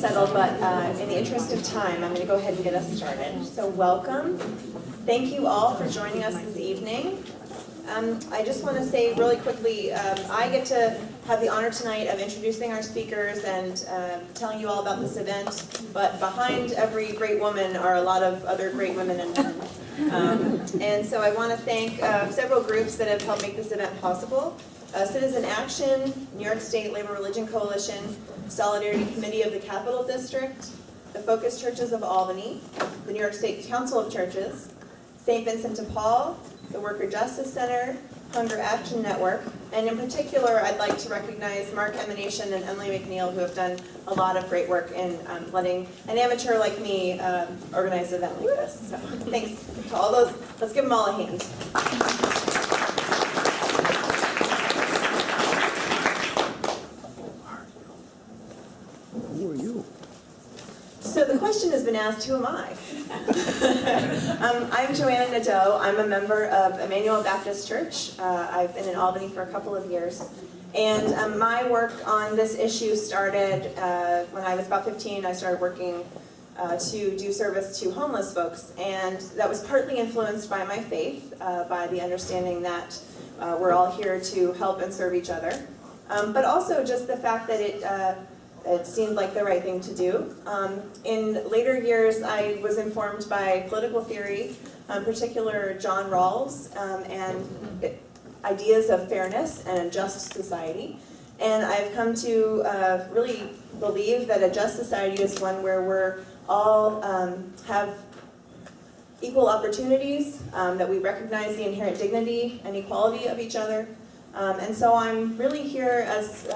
settled, but in the interest of time, I'm going to go ahead and get us started. So welcome. Thank you all for joining us this evening. I just want to say really quickly, I get to have the honor tonight of introducing our speakers and telling you all about this event, but behind every great woman are a lot of other great women and men. And so I want to thank several groups that have helped make this event possible. Citizen Action, New York State Labor Religion Coalition, Solidarity Committee of the Capital District, the Focus Churches of Albany, the New York State Council of Churches, St. Vincent de Paul, the Worker Justice Center, Hunger Action Network, and in particular, I'd like to recognize Mark Emanation and Emily McNeil, who have done a lot of great work in letting an amateur like me organize an event like this. So thanks to all those. Let's give them all a hand. Who are you? So the question has been asked, who am I? I'm Joanna Nadeau. I'm a member of Emmanuel Baptist Church. I've been in Albany for a couple of years. And my work on this issue started when I was about 15. I started working to do service to homeless folks. And that was partly influenced by my faith, by the understanding that we're all here to help and serve each other. But also just the fact that it seemed like the right thing to do. In later years, I was informed by political theory, in particular John Rawls, and ideas of fairness and a just society. And I've come to really believe that a just society is one where we're all have equal opportunities, that we recognize the inherent dignity and equality of each other. And so I'm really here as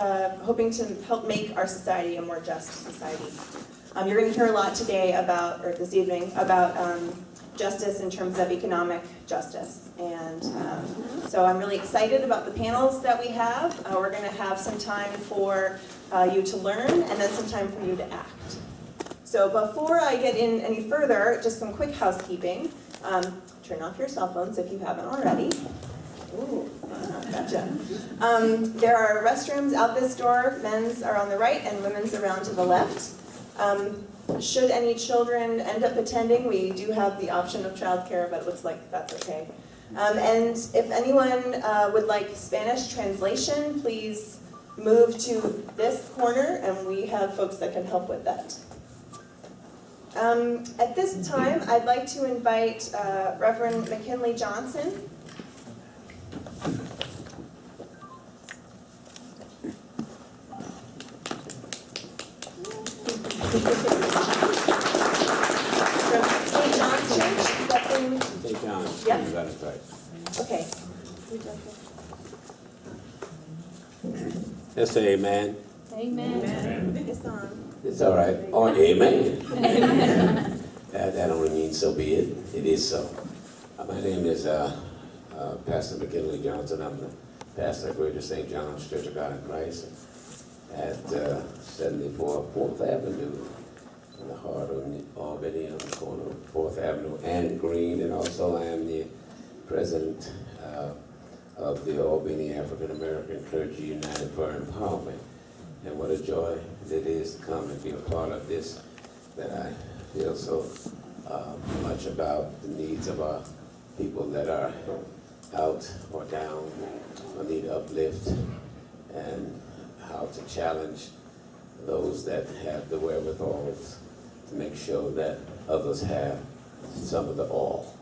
hoping to help make our society a more just society. You're going to hear a lot today about, or this evening, about justice in terms of economic justice. And so I'm really excited about the panels that we have. We're going to have some time for you to learn and then some time for you to act. So before I get in any further, just some quick housekeeping. Turn off your cell phones if you haven't already. Ooh, gotcha. There are restrooms out this door. Men's are on the right and women's around to the left. Should any children end up attending, we do have the option of childcare, but it looks like that's okay. And if anyone would like Spanish translation, please move to this corner and we have folks that can help with that. At this time, I'd like to invite Reverend McKinley Johnson. From St. John's Church, is that the... St. John's. Yep. That is right. Okay. Let's say amen. Amen. It's on. It's all right. Oh, amen. That only means so be it. It is so. My name is Pastor McKinley Johnson. I'm the pastor of Greater St. John's Church of God in Christ at 74 4th Avenue in the heart of Albany on the corner of 4th Avenue and Green. And also I am the president of the Albany African American Clergy United for Empowerment. And what a joy it is to come and be a part of this, that I feel so much about the needs of our people that are out or down or need uplift, and how to challenge those that have the wherewithal to make sure that others have some of the all.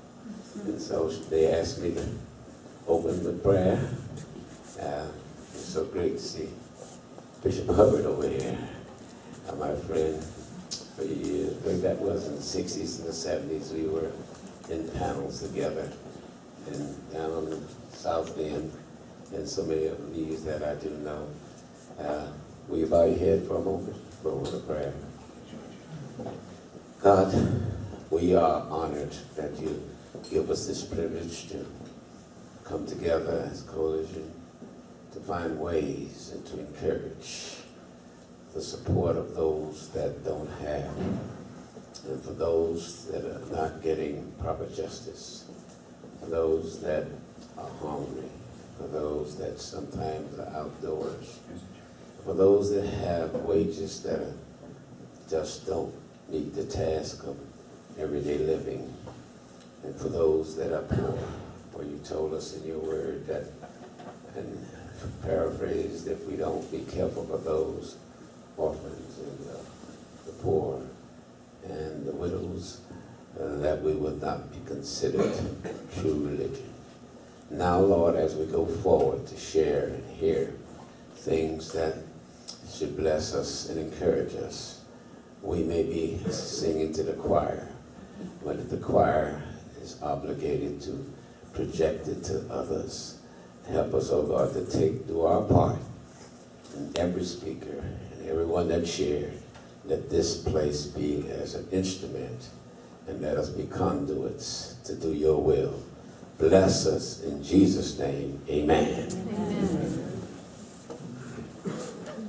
And so they asked me to open with prayer. It's so great to see Bishop Hubbard over here, my friend for years. I think that was in the 60s and the 70s. We were in panels together and down on the South End, and so many of these that I do know. Will you bow your head for a moment for a word of prayer? God, we are honored that you give us this privilege to come together as a coalition to find ways and to encourage the support of those that don't have, and for those that are not getting proper justice, for those that are hungry, for those that sometimes are outdoors, for those that have wages that are just don't meet the task of everyday living. And for those that are poor, where you told us in your word that, and paraphrased, if we don't be careful for those orphans and the poor and the widows, that we would not be considered true religion. Now, Lord, as we go forward to share and hear things that should bless us and encourage us, we may be singing to the choir, but if the choir is obligated to project it to others, help us, oh God, to do our part. And every speaker and everyone that shared, let this place be as an instrument, and let us be conduits to do your will. Bless us in Jesus' name. Amen. Amen.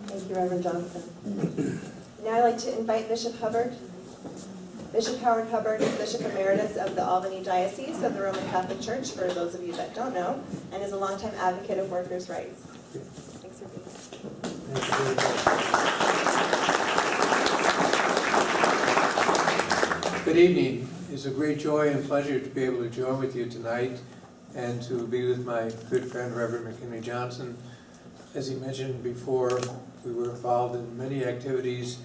Thank you, Reverend Johnson. Now I'd like to invite Bishop Hubbard. Bishop Howard Hubbard is Bishop Emeritus of the Albany Diocese of the Roman Catholic Church, for those of you that don't know, and is a longtime advocate of workers' rights. Thanks for being here. Good evening. It's a great joy and pleasure to be able to join with you tonight and to be with my good friend Reverend McKinley Johnson. As he mentioned before, we were involved in many activities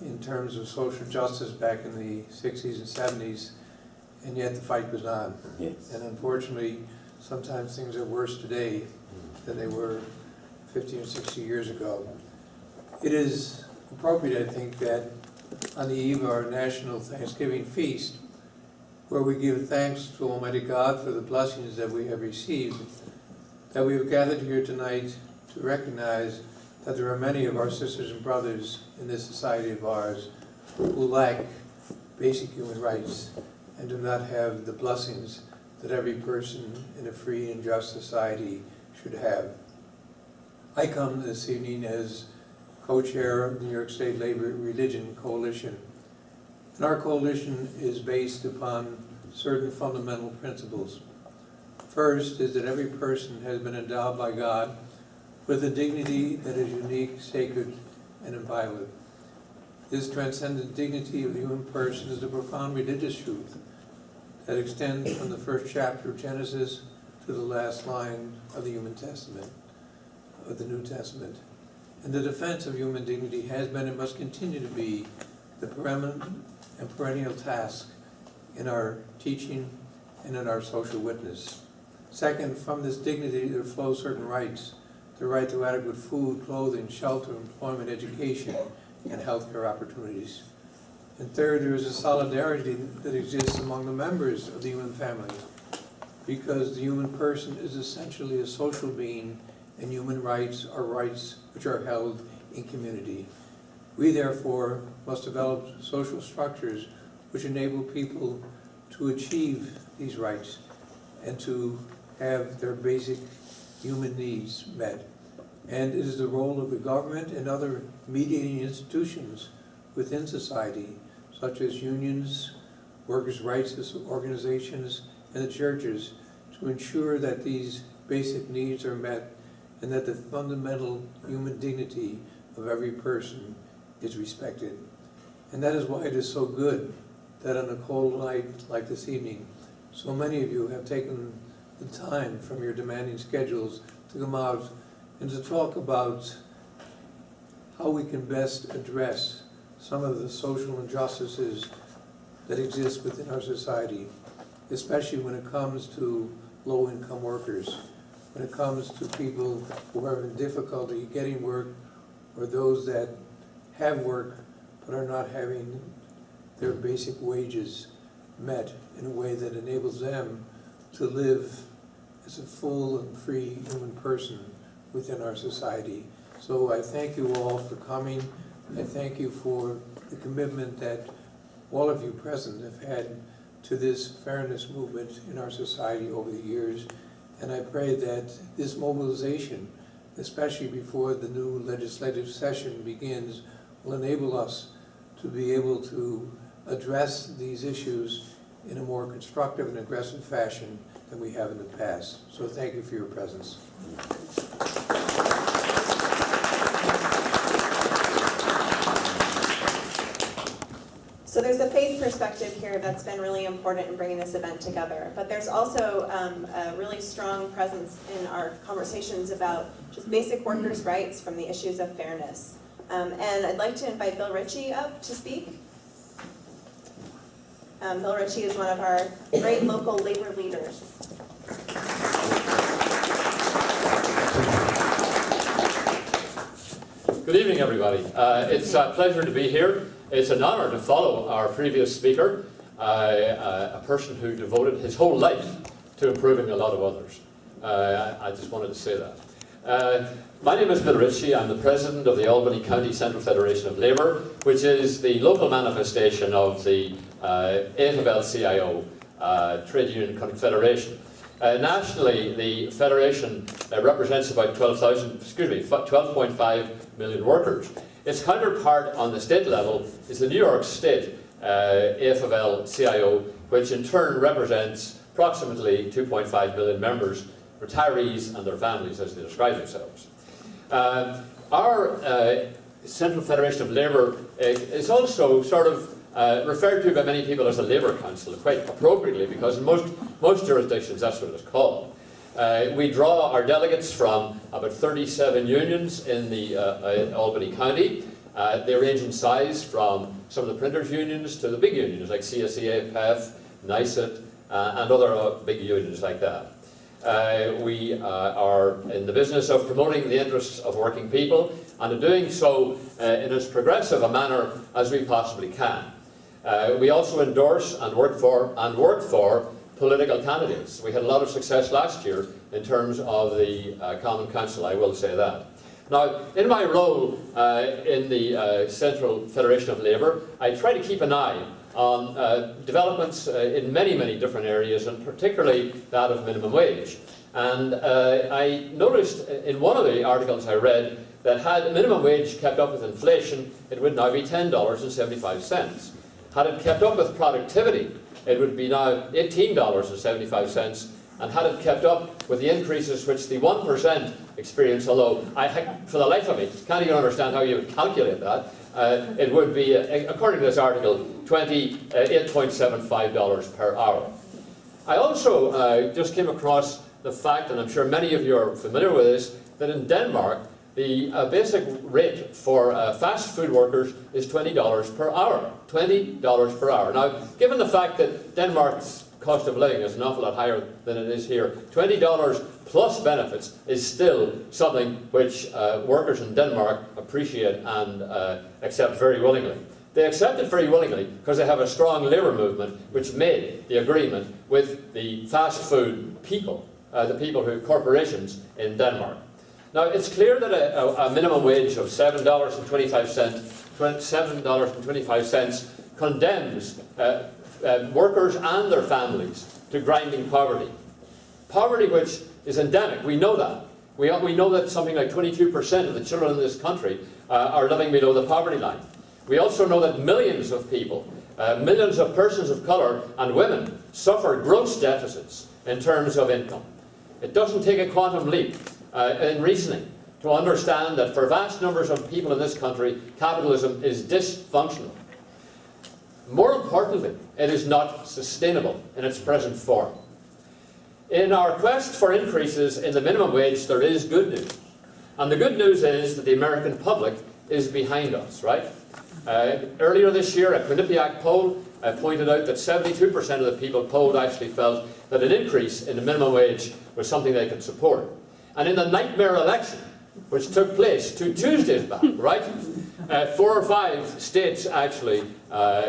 in terms of social justice back in the 60s and 70s, and yet the fight goes on. Yes. And unfortunately, sometimes things are worse today than they were 50 or 60 years ago. It is appropriate, I think, that on the eve of our National Thanksgiving Feast, where we give thanks to Almighty God for the blessings that we have received, that we have gathered here tonight to recognize that there are many of our sisters and brothers in this society of ours who lack basic human rights and do not have the blessings that every person in a free and just society should have. I come this evening as co-chair of the New York State Labor Religion Coalition. And our coalition is based upon certain fundamental principles. First is that every person has been endowed by God with a dignity that is unique, sacred, and inviolate. This transcendent dignity of the human person is a profound religious truth that extends from the first chapter of Genesis to the last line of the New Testament. And the defense of human dignity has been and must continue to be the preeminent and perennial task in our teaching and in our social witness. Second, from this dignity there flow certain rights: the right to adequate food, clothing, shelter, employment, education, and healthcare opportunities. And third, there is a solidarity that exists among the members of the human family, because the human person is essentially a social being, and human rights are rights which are held in community. We therefore must develop social structures which enable people to achieve these rights and to have their basic human needs met. And it is the role of the government and other mediating institutions within society, such as unions, workers' rights organizations, and the churches, to ensure that these basic needs are met and that the fundamental human dignity of every person is respected. And that is why it is so good that on a cold night like this evening, so many of you have taken the time from your demanding schedules to come out and to talk about how we can best address some of the social injustices that exist within our society, especially when it comes to low-income workers, when it comes to people who are having difficulty getting work, or those that have work but are not having their basic wages met in a way that enables them to live as a full and free human person within our society. So I thank you all for coming. I thank you for the commitment that all of you present have had to this fairness movement in our society over the years. And I pray that this mobilization, especially before the new legislative session begins, will enable us to be able to address these issues in a more constructive and aggressive fashion than we have in the past. So thank you for your presence. So there's a faith perspective here that's been really important in bringing this event together. But there's also a really strong presence in our conversations about just basic workers' rights from the issues of fairness. And I'd like to invite Bill Ritchie up to speak. Bill Ritchie is one of our great local labor leaders. Good evening, everybody. It's a pleasure to be here. It's an honor to follow our previous speaker, a person who devoted his whole life to improving a lot of others. I just wanted to say that. My name is Bill Ritchie. I'm the president of the Albany County Central Federation of Labour, which is the local manifestation of the AFL-CIO Trade Union Confederation. Nationally, the federation represents about 12.5 million workers. Its counterpart on the state level is the New York State AFL-CIO, which in turn represents approximately 2.5 million members, retirees and their families as they describe themselves. Our Central Federation of Labour is also sort of referred to by many people as the Labour Council, quite appropriately, because in most jurisdictions that's what it's called. We draw our delegates from about 37 unions in the Albany County. They range in size from some of the printers' unions to the big unions like CSEA, PEF, NICET, and other big unions like that. We are in the business of promoting the interests of working people, and in doing so in as progressive a manner as we possibly can. We also endorse and work for political candidates. We had a lot of success last year in terms of the Common Council, I will say that. Now, in my role in the Central Federation of Labour, I try to keep an eye on developments in many different areas, and particularly that of minimum wage. And I noticed in one of the articles I read that had minimum wage kept up with inflation, it would now be $10.75. Had it kept up with productivity, it would be now $18.75, and had it kept up with the increases which the 1% experience, although I, for the life of me, can't even understand how you would calculate that, it would be, according to this article, $8.75 per hour. I also just came across the fact, and I'm sure many of you are familiar with this, that in Denmark, the basic rate for fast food workers is $20 per hour. $20 per hour. Now, given the fact that Denmark's cost of living is an awful lot higher than it is here, $20 plus benefits is still something which workers in Denmark appreciate and accept very willingly. They accept it very willingly because they have a strong labour movement which made the agreement with the fast food people, the people who corporations in Denmark. Now, it's clear that a minimum wage of $7.25 condemns workers and their families to grinding poverty. Poverty which is endemic, we know that. We know that something like 22% of the children in this country are living below the poverty line. We also know that millions of people, millions of persons of colour and women suffer gross deficits in terms of income. It doesn't take a quantum leap in reasoning to understand that for vast numbers of people in this country, capitalism is dysfunctional. More importantly, it is not sustainable in its present form. In our quest for increases in the minimum wage, there is good news. And the good news is that the American public is behind us, right? Earlier this year, a Quinnipiac poll pointed out that 72% of the people polled actually felt that an increase in the minimum wage was something they could support. And in the nightmare election, which took place 2 Tuesdays back, right? 4 or 5 states actually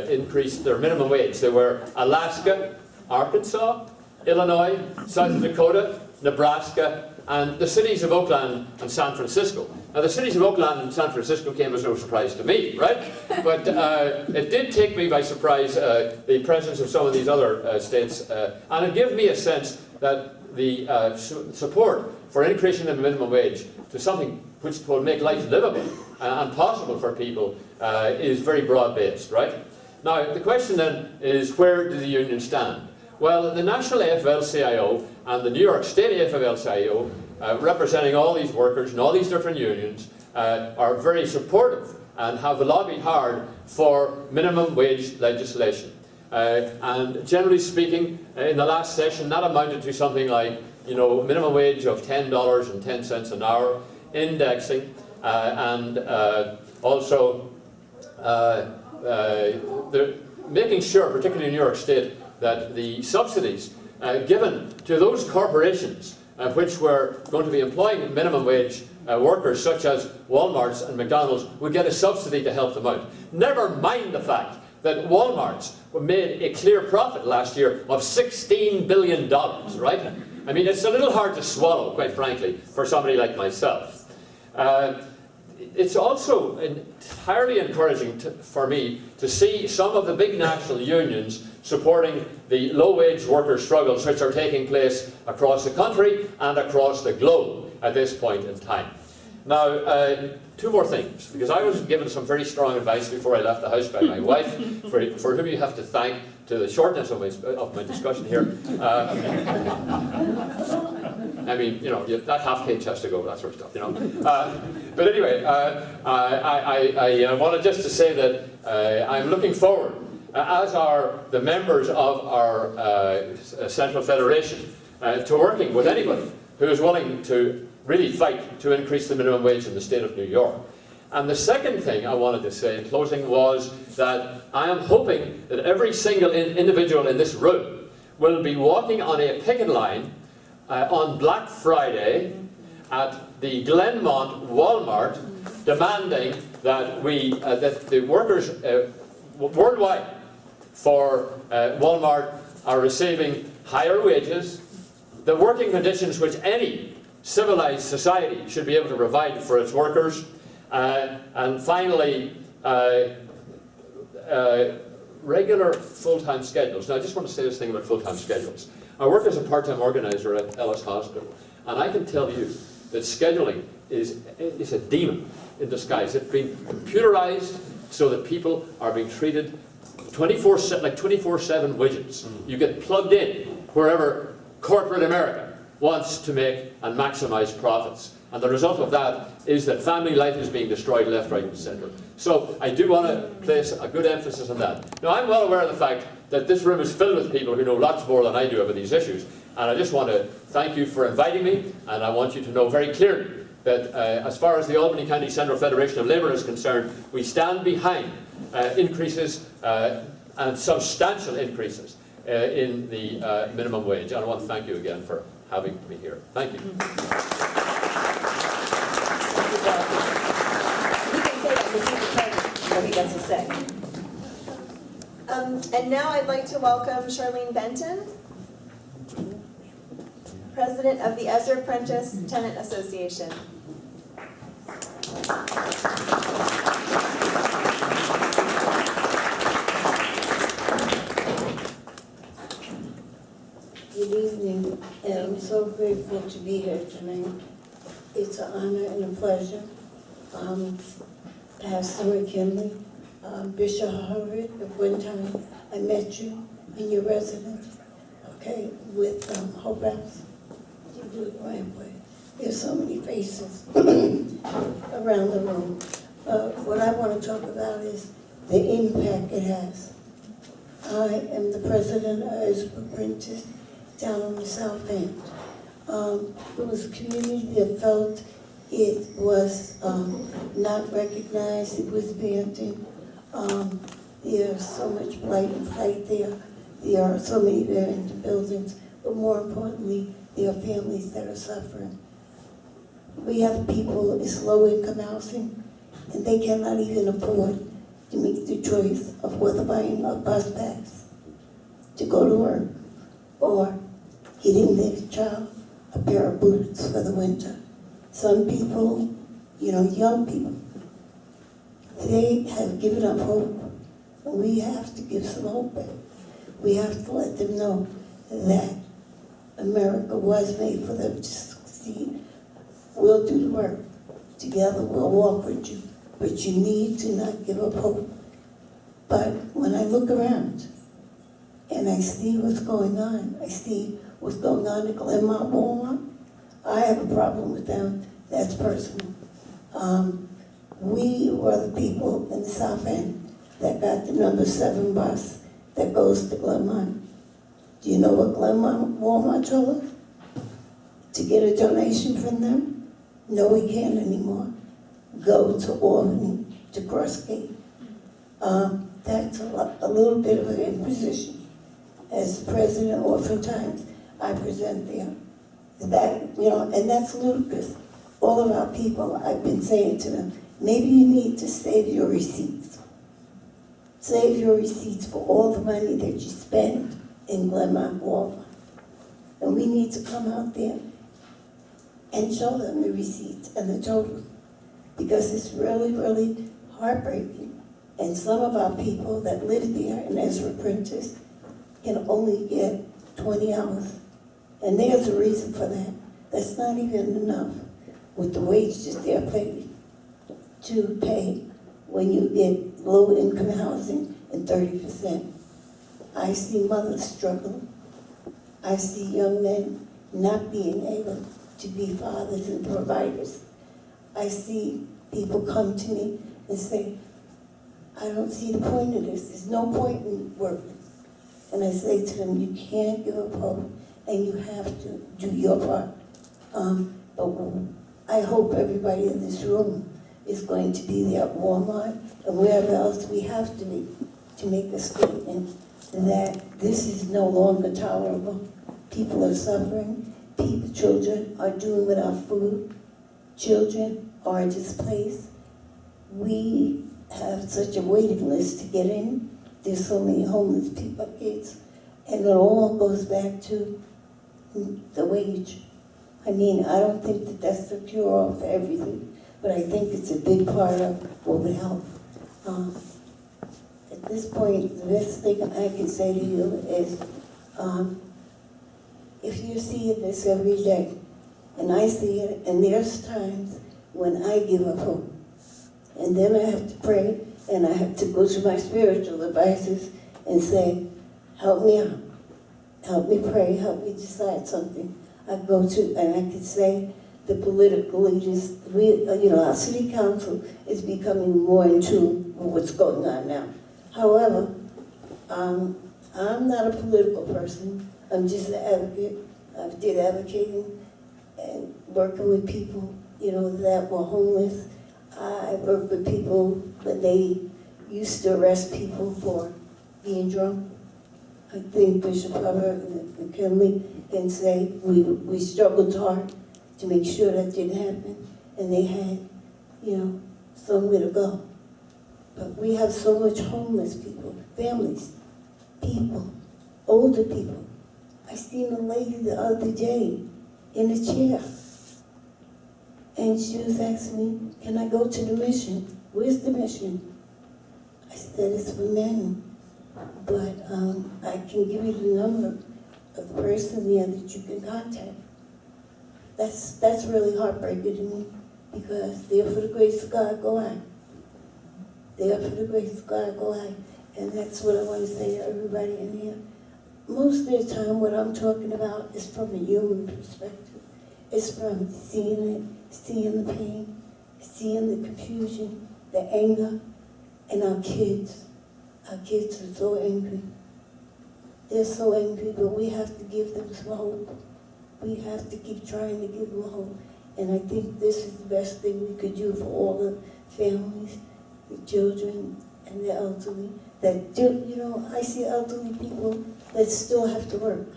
increased their minimum wage. They were Alaska, Arkansas, Illinois, South Dakota, Nebraska, and the cities of Oakland and San Francisco. Now, the cities of Oakland and San Francisco came as no surprise to me, right? But it did take me by surprise, the presence of some of these other states, and it gave me a sense that the support for increasing the minimum wage to something which will make life livable and possible for people is very broad-based, right? Now, the question then is, where do the unions stand? Well, the National AFL-CIO and the New York State AFL-CIO, representing all these workers and all these different unions, are very supportive and have lobbied hard for minimum wage legislation. And generally speaking, in the last session, that amounted to something like, you know, a minimum wage of $10.10 an hour, indexing, and also making sure, particularly in New York State, that the subsidies given to those corporations which were going to be employing minimum wage workers, such as Walmart's and McDonald's, would get a subsidy to help them out. Never mind the fact that Walmart's made a clear profit last year of $16 billion, right? I mean, it's a little hard to swallow, quite frankly, for somebody like myself. It's also entirely encouraging for me to see some of the big national unions supporting the low-wage worker struggles which are taking place across the country and across the globe at this point in time. Now, two more things, because I was given some very strong advice before I left the house by my wife, for whom you have to thank to the shortness of my discussion here. I mean, you know, that half page has to go, that sort of stuff, you know. But anyway, I wanted just to say that I'm looking forward, as are the members of our Central Federation, to working with anybody who is willing to really fight to increase the minimum wage in the state of New York. And the second thing I wanted to say in closing was that I am hoping that every single individual in this room will be walking on a picket line on Black Friday at the Glenmont Walmart, demanding that that the workers worldwide for Walmart are receiving higher wages, the working conditions which any civilized society should be able to provide for its workers, and finally, regular full-time schedules. Now, I just want to say this thing about full-time schedules. I work as a part-time organizer at Ellis Hospital, and I can tell you that scheduling is a demon in disguise. It's been computerized so that people are being treated 24/7, like 24/7 widgets. You get plugged in wherever corporate America wants to make and maximize profits. And the result of that is that family life is being destroyed left, right, and centre. So I do want to place a good emphasis on that. Now, I'm well aware of the fact that this room is filled with people who know lots more than I do about these issues. And I just want to thank you for inviting me, and I want you to know very clearly that as far as the Albany County Central Federation of Labour is concerned, we stand behind increases and substantial increases in the minimum wage. And I want to thank you again for having me here. Thank you. You can say that because he's the president, what he gets to say. And now I'd like to welcome Charlene Benton, President of the Ezra Prentice Tenant Association. Good evening, and I'm so grateful to be here tonight. It's an honor and a pleasure. Pastor McKinley, Bishop Hubbard, at one time I met you in your residence, okay, with Hope House. You do it the right way. There's so many faces around the room. What I want to talk about is the impact it has. I am the president of Ezra Prentice down on the South End. It was a community that felt it was not recognized, it was abandoned. There's so much blight and flight there. There are so many abandoned buildings, but more importantly, there are families that are suffering. We have people, it's low-income housing, and they cannot even afford to make the choice of whether buying a bus pass to go to work or getting their child a pair of boots for the winter. Some people, young people, they have given up hope, and we have to give some hope back. We have to let them know that America was made for them to succeed. We'll do the work. Together we'll walk with you. But you need to not give up hope. But when I look around and I see what's going on, I see what's going on at Glenmont Walmart, I have a problem with them. That's personal. We were the people in the South End that got the number 7 bus that goes to Glenmont. Do you know what Glenmont Walmart told us? To get a donation from them? No, we can't anymore. Go to Albany, to Crossgate. That's a little bit of an imposition. As president, oftentimes, I present there. That, and that's ludicrous. All of our people, I've been saying to them, maybe you need to save your receipts. Save your receipts for all the money that you spend in Glenmont Walmart. And we need to come out there and show them the receipts and the totals. Because it's really, really heartbreaking. And some of our people that live there and as apprentices can only get 20 hours. And there's a reason for that. That's not even enough with the wages they're paid to pay when you get low-income housing and 30%. I see mothers struggle. I see young men not being able to be fathers and providers. I see people come to me and say, I don't see the point of this. There's no point in working. And I say to them, you can't give up hope, and you have to do your part. But I hope everybody in this room is going to be there at Walmart and wherever else we have to be to make a statement that this is no longer tolerable. People are suffering. Children are doing without food. Children are displaced. We have such a waiting list to get in. There's so many homeless people, kids, and it all goes back to the wage. I mean, I don't think that that's the cure-all for everything, but I think it's a big part of what would help. At this point, the best thing I can say to you is, if you're seeing this every day, and I see it, and there's times when I give up hope, and then I have to pray, and I have to go to my spiritual advisors and say, help me out, help me pray, help me decide something. I go to, and I could say, the political leaders, our city council is becoming more in tune with what's going on now. However, I'm not a political person. I'm just an advocate. I did advocating and working with people, that were homeless. I worked with people when they used to arrest people for being drunk. I think Bishop Hubbard and McKinley can say we struggled hard to make sure that didn't happen, and they had, somewhere to go. But we have so much homeless people, families, people, older people. I seen a lady the other day in a chair, and she was asking me, can I go to the mission? Where's the mission? I said, it's for men, but I can give you the number of the person there that you can contact. That's really heartbreaking to me, because there for the grace of God go I. There for the grace of God go I. And that's what I want to say to everybody in here. Most of the time what I'm talking about is from a human perspective. It's from seeing it, seeing the pain, seeing the confusion, the anger, and our kids. Our kids are so angry. They're so angry, but we have to give them some hope. We have to keep trying to give them hope. And I think this is the best thing we could do for all the families, the children, and the elderly. That do, I see elderly people that still have to work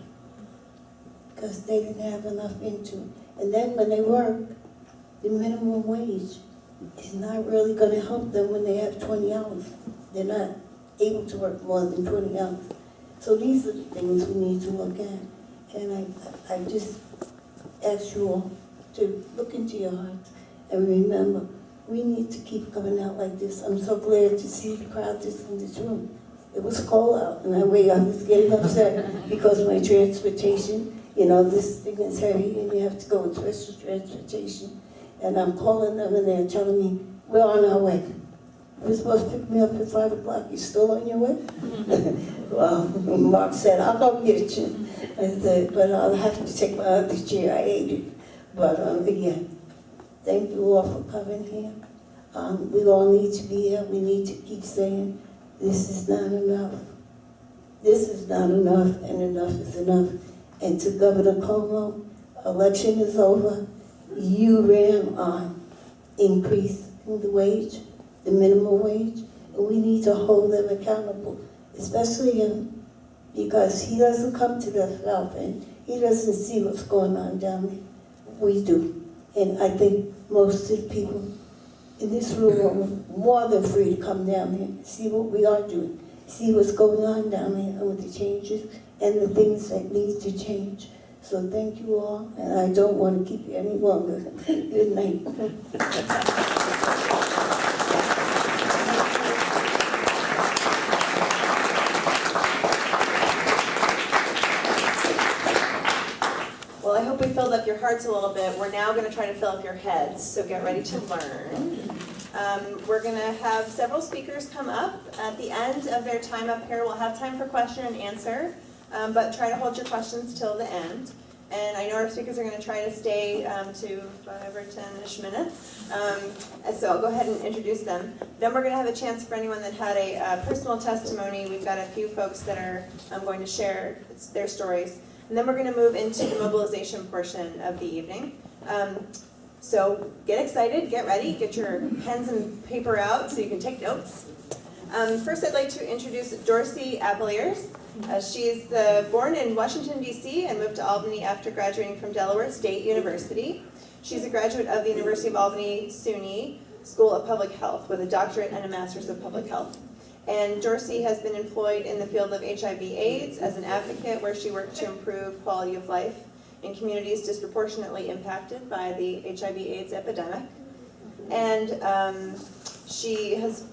because they didn't have enough income. And then when they work, the minimum wage is not really going to help them when they have 20 hours. They're not able to work more than 20 hours. So these are the things we need to look at. And I just ask you all to look into your hearts and remember, we need to keep coming out like this. I'm so glad to see the crowd that's in this room. It was cold out, and I was getting upset because of my transportation. This thing is heavy, and you have to go with special transportation. And I'm calling them, and they're telling me, we're on our way. You're supposed to pick me up at 5 o'clock. You still on your way? Well, Mark said, I'll go get you. I said, but I'll have to take my other chair. I ate it. But again, thank you all for coming here. We all need to be here. We need to keep saying, this is not enough. This is not enough, and enough is enough. And to Governor Cuomo, election is over. You ran on increasing the wage, the minimum wage, and we need to hold them accountable, especially him, because he doesn't come to the South and he doesn't see what's going on down there. We do. And I think most of the people in this room are more than free to come down here and see what we are doing, see what's going on down there and with the changes and the things that need to change. So thank you all, and I don't want to keep you any longer. Good night. Well, I hope we filled up your hearts a little bit. We're now going to try to fill up your heads, so get ready to learn. We're going to have several speakers come up. At the end of their time up here, we'll have time for question and answer, but try to hold your questions till the end. And I know our speakers are going to try to stay to 5 or 10-ish minutes. So I'll go ahead and introduce them. Then we're going to have a chance for anyone that had a personal testimony. We've got a few folks that are going to share their stories. And then we're going to move into the mobilization portion of the evening. So get excited, get ready, get your pens and paper out so you can take notes. First, I'd like to introduce Dorcey Applyrs. She's born in Washington, D.C. and moved to Albany after graduating from Delaware State University. She's a graduate of the University of Albany SUNY School of Public Health with a doctorate and a master's of public health. And Dorcey has been employed in the field of HIV/AIDS as an advocate, where she worked to improve quality of life in communities disproportionately impacted by the HIV/AIDS epidemic. And she has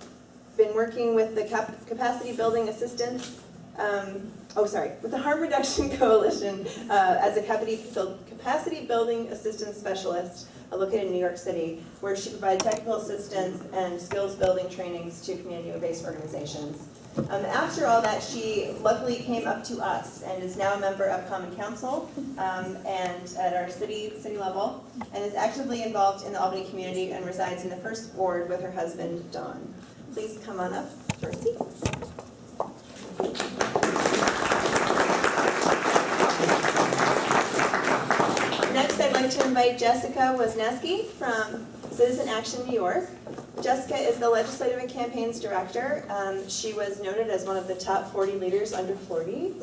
been working with the capacity building assistance, with the Harm Reduction Coalition as a capacity building assistance specialist located in New York City, where she provided technical assistance and skills building trainings to community-based organizations. After all that, she luckily came up to us and is now a member of Common Council and at our city level, and is actively involved in the Albany community and resides in the first ward with her husband, Don. Please come on up, Dorcey. Next, I'd like to invite Jessica Wisneski from Citizen Action New York. Jessica is the Legislative and Campaigns Director. She was noted as one of the top 40 leaders under 40.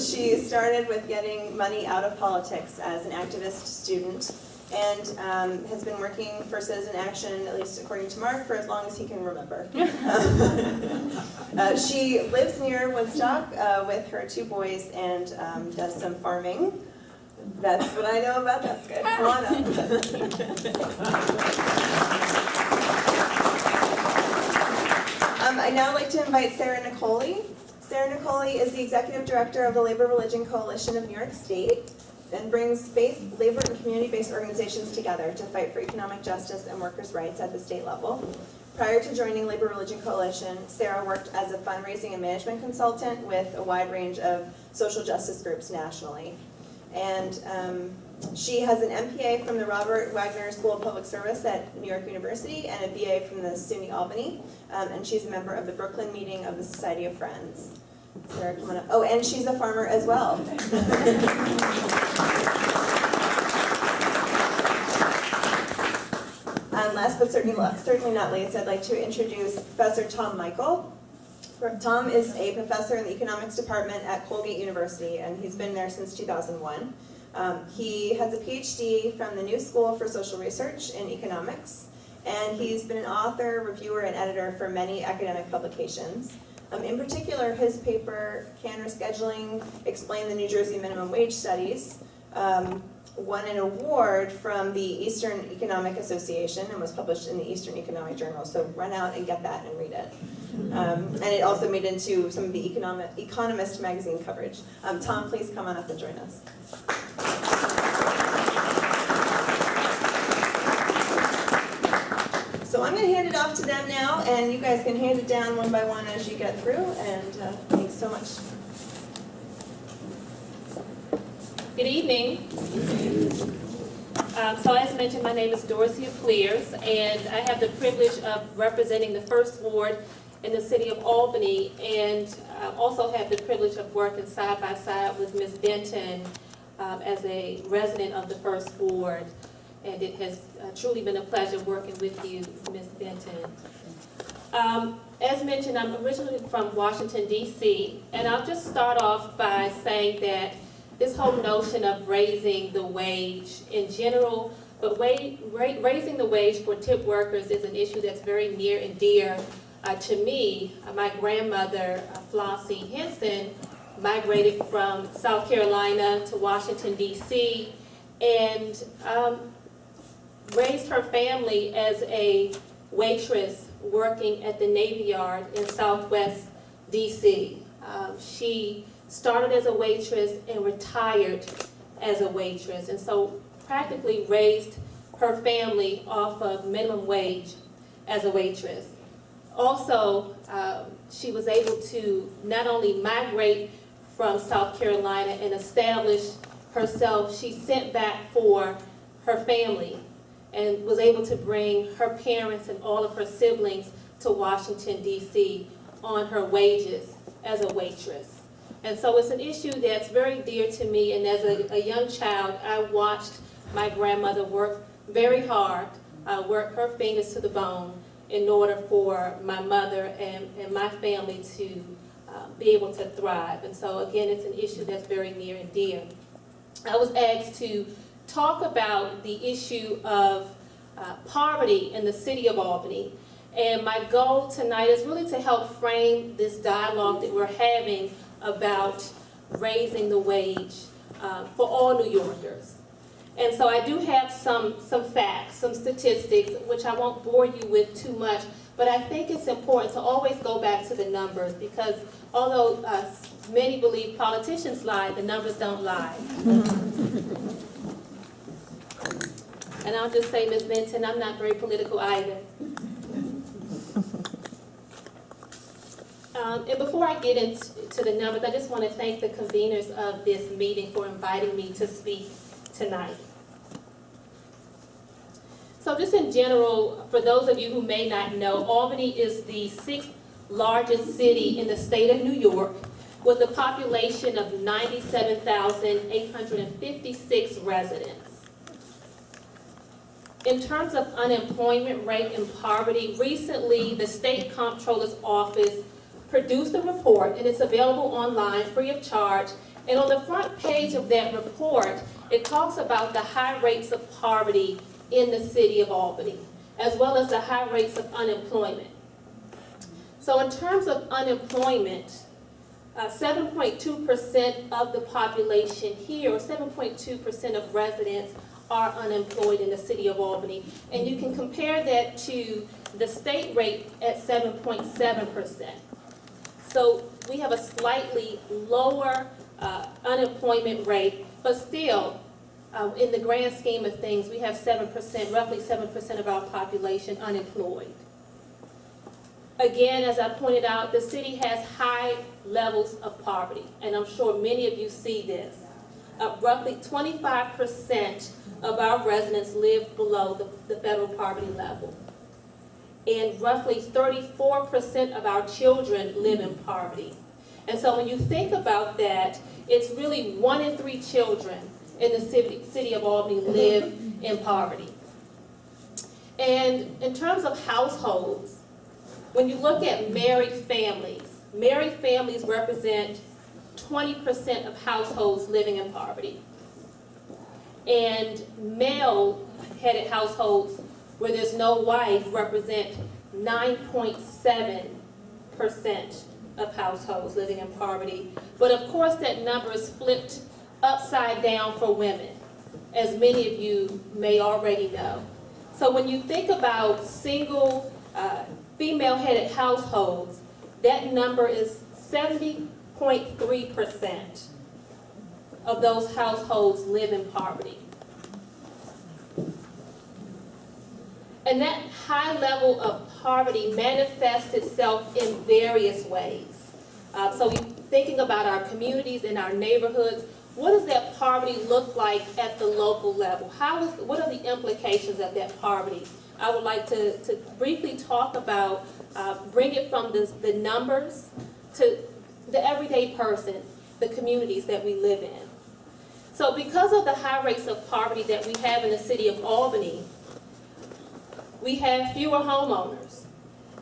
She started with getting money out of politics as an activist student and has been working for Citizen Action, at least according to Mark, for as long as he can remember. She lives near Woodstock with her 2 boys and does some farming. That's what I know about Jessica. Come on up. I'd now like to invite Sara Niccoli. Sara Niccoli is the Executive Director of the Labor Religion Coalition of New York State and brings labor and community-based organizations together to fight for economic justice and workers' rights at the state level. Prior to joining Labor Religion Coalition, Sara worked as a fundraising and management consultant with a wide range of social justice groups nationally. And she has an MPA from the Robert Wagner School of Public Service at New York University and a BA from the SUNY Albany. And she's a member of the Brooklyn meeting of the Society of Friends. Sara, come on up. Oh, and she's a farmer as well. And last but certainly not least, I'd like to introduce Professor Tom Michl. Tom is a professor in the economics department at Colgate University, and he's been there since 2001. He has a PhD from the New School for Social Research in economics, and he's been an author, reviewer, and editor for many academic publications. In particular, his paper, Can Rescheduling Explain the New Jersey Minimum Wage Studies, won an award from the Eastern Economic Association and was published in the Eastern Economic Journal, so run out and get that and read it. And it also made into some of the Economist magazine coverage. Tom, please come on up and join us. So I'm going to hand it off to them now, and you guys can hand it down one by one as you get through, and thanks so much. Good evening. So as mentioned, my name is Dorcey Applyrs, and I have the privilege of representing the First Ward in the city of Albany, and also have the privilege of working side by side with Ms. Benton as a resident of the First Ward. And it has truly been a pleasure working with you, Ms. Benton. As mentioned, I'm originally from Washington, D.C., and I'll just start off by saying that this whole notion of raising the wage in general, but raising the wage for tip workers is an issue that's very near and dear to me. My grandmother, Flossie Henson, migrated from South Carolina to Washington, D.C., and raised her family as a waitress working at the Navy Yard in Southwest D.C. She started as a waitress and retired as a waitress, and so practically raised her family off of minimum wage as a waitress. Also, she was able to not only migrate from South Carolina and establish herself, she sent back for her family and was able to bring her parents and all of her siblings to Washington, D.C. on her wages as a waitress. And so it's an issue that's very dear to me, and as a young child, I watched my grandmother work very hard, work her fingers to the bone in order for my mother and my family to be able to thrive. And so again, it's an issue that's very near and dear. I was asked to talk about the issue of poverty in the city of Albany. And my goal tonight is really to help frame this dialogue that we're having about raising the wage for all New Yorkers. And so I do have some facts, some statistics, which I won't bore you with too much, but I think it's important to always go back to the numbers, because although many believe politicians lie, the numbers don't lie. And I'll just say, Ms. Benton, I'm not very political either. And before I get into the numbers, I just want to thank the conveners of this meeting for inviting me to speak tonight. So just in general, for those of you who may not know, Albany is the 6th largest city in the state of New York, with a population of 97,856 residents. In terms of unemployment rate and poverty, recently the State Comptroller's Office produced a report, and it's available online free of charge. And on the front page of that report, it talks about the high rates of poverty in the city of Albany, as well as the high rates of unemployment. So in terms of unemployment, 7.2% of the population here, or 7.2% of residents, are unemployed in the city of Albany. And you can compare that to the state rate at 7.7%. So we have a slightly lower unemployment rate, but still, in the grand scheme of things, we have 7%, roughly 7% of our population unemployed. Again, as I pointed out, the city has high levels of poverty, and I'm sure many of you see this. Roughly 25% of our residents live below the federal poverty level. And roughly 34% of our children live in poverty. And so when you think about that, it's really 1 in 3 children in the city of Albany live in poverty. And in terms of households, when you look at married families represent 20% of households living in poverty. And male-headed households where there's no wife represent 9.7% of households living in poverty. But of course that number is flipped upside down for women, as many of you may already know. So when you think about single female-headed households, that number is 70.3% of those households live in poverty. And that high level of poverty manifests itself in various ways. So thinking about our communities and our neighborhoods, what does that poverty look like at the local level? What are the implications of that poverty? I would like to briefly talk about, bring it from the numbers to the everyday person, the communities that we live in. So because of the high rates of poverty that we have in the city of Albany, we have fewer homeowners,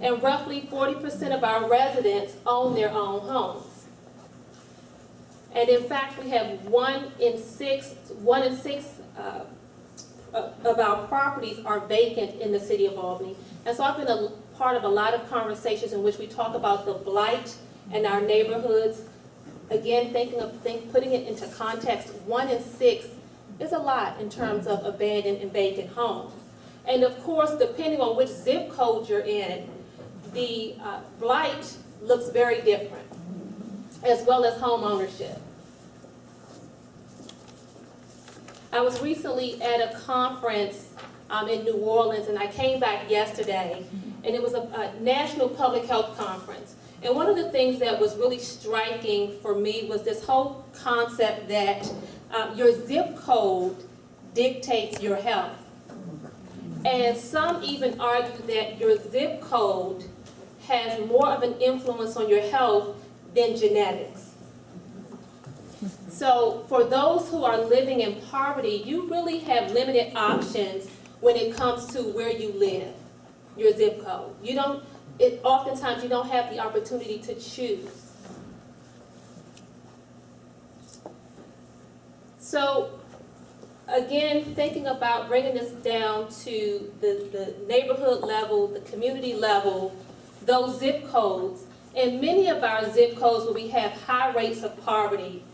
and roughly 40% of our residents own their own homes. And in fact, we have one in six of our properties are vacant in the city of Albany. And so I've been a part of a lot of conversations in which we talk about the blight in our neighborhoods. Again, putting it into context, 1 in 6 is a lot in terms of abandoned and vacant homes. And of course, depending on which zip code you're in, the blight looks very different, as well as home ownership. I was recently at a conference in New Orleans, and I came back yesterday, and it was a national public health conference. And one of the things that was really striking for me was this whole concept that your zip code dictates your health. And some even argue that your zip code has more of an influence on your health than genetics. So for those who are living in poverty, you really have limited options when it comes to where you live, your zip code. Oftentimes you don't have the opportunity to choose. So again, thinking about bringing this down to the neighborhood level, the community level, those zip codes, and many of our zip codes where we have high rates of poverty,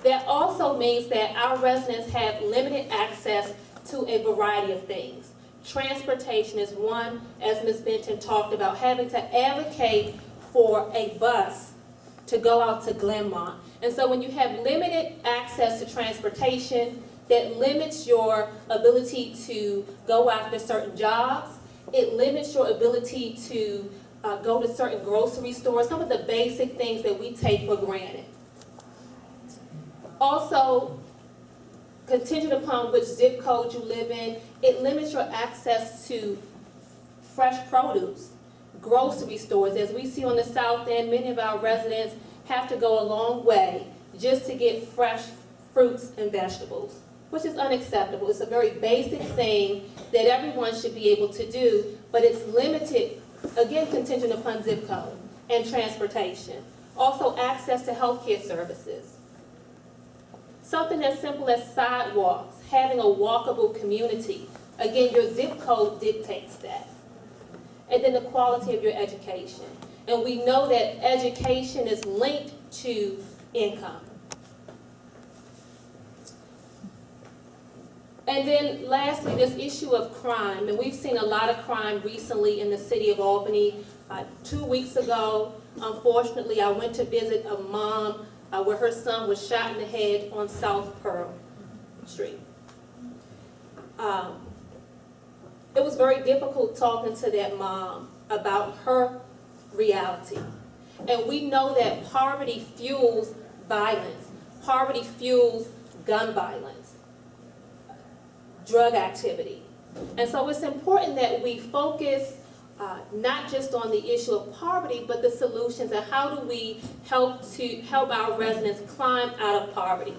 that also means that our residents have limited access to a variety of things. Transportation is one, as Ms. Benton talked about, having to advocate for a bus to go out to Glenmont. And so when you have limited access to transportation, that limits your ability to go after certain jobs. It limits your ability to go to certain grocery stores, some of the basic things that we take for granted. Also, contingent upon which zip code you live in, it limits your access to fresh produce, grocery stores. As we see on the South End, many of our residents have to go a long way just to get fresh fruits and vegetables, which is unacceptable. It's a very basic thing that everyone should be able to do, but it's limited, again, contingent upon zip code and transportation. Also, access to healthcare services. Something as simple as sidewalks, having a walkable community. Again, your zip code dictates that. And then the quality of your education. And we know that education is linked to income. And then lastly, this issue of crime. And we've seen a lot of crime recently in the city of Albany. 2 weeks ago, unfortunately, I went to visit a mom where her son was shot in the head on South Pearl Street. It was very difficult talking to that mom about her reality. And we know that poverty fuels violence. Poverty fuels gun violence, drug activity. And so it's important that we focus not just on the issue of poverty, but the solutions and how do we help our residents climb out of poverty.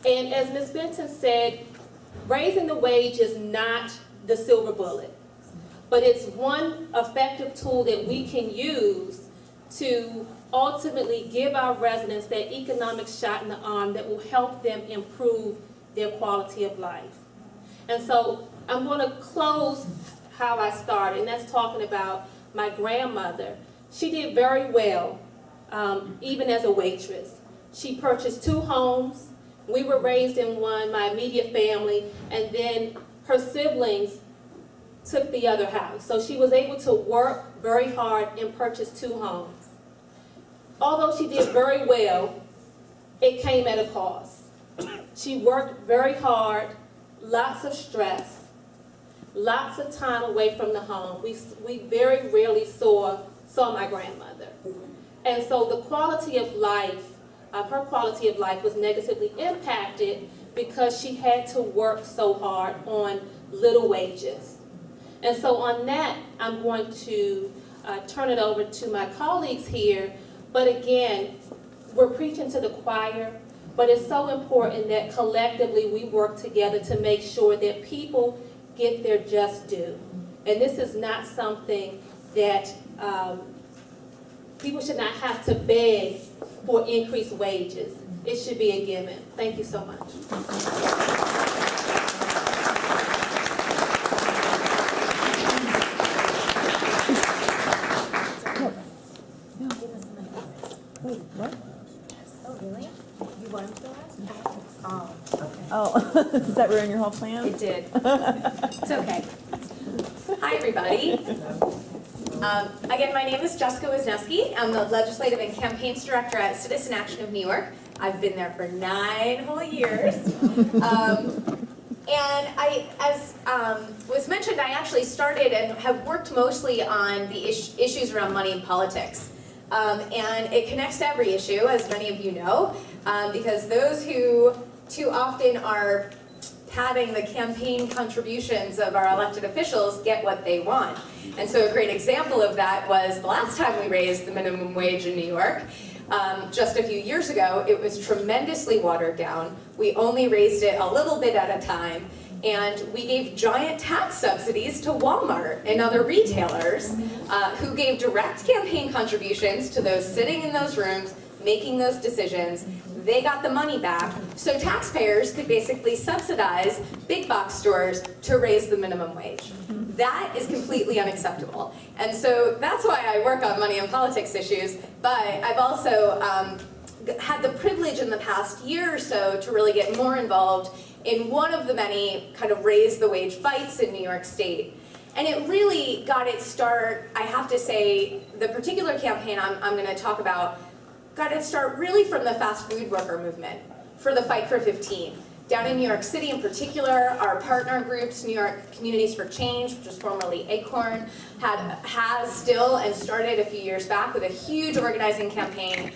And as Ms. Benton said, raising the wage is not the silver bullet, but it's one effective tool that we can use to ultimately give our residents that economic shot in the arm that will help them improve their quality of life. And so I'm going to close how I started, and that's talking about my grandmother. She did very well, even as a waitress. She purchased 2 homes. We were raised in one, my immediate family, and then her siblings took the other house. So she was able to work very hard and purchase 2 homes. Although she did very well, it came at a cost. She worked very hard, lots of stress, lots of time away from the home. We very rarely saw my grandmother. And so the quality of life her quality of life was negatively impacted because she had to work so hard on little wages. And so on that, I'm going to turn it over to my colleagues here. But again, we're preaching to the choir, but it's so important that collectively we work together to make sure that people get their just due. And this is not something that people should not have to beg for increased wages. It should be a given. Thank you so much. Wait, what? Oh, really? You wanted to go last? Oh, okay. Oh, does that ruin your whole plan? It did. It's okay. Hi, everybody. Again, my name is Jessica Wisneski. I'm the Legislative and Campaigns Director at Citizen Action of New York. I've been there for 9 whole years. And as was mentioned, I actually started and have worked mostly on the issues around money and politics. And it connects to every issue, as many of you know, because those who too often are padding the campaign contributions of our elected officials get what they want. And so a great example of that was the last time we raised the minimum wage in New York. Just a few years ago, it was tremendously watered down. We only raised it a little bit at a time. And we gave giant tax subsidies to Walmart and other retailers who gave direct campaign contributions to those sitting in those rooms, making those decisions. They got the money back, so taxpayers could basically subsidize big box stores to raise the minimum wage. That is completely unacceptable. And so that's why I work on money and politics issues, but I've also had the privilege in the past year or so to really get more involved in one of the many kind of raise the wage fights in New York State. And it really got its start, I have to say, the particular campaign I'm going to talk about got its start really from the fast food worker movement for the Fight for 15. Down in New York City in particular, our partner groups, New York Communities for Change, which was formerly Acorn, has still and started a few years back with a huge organizing campaign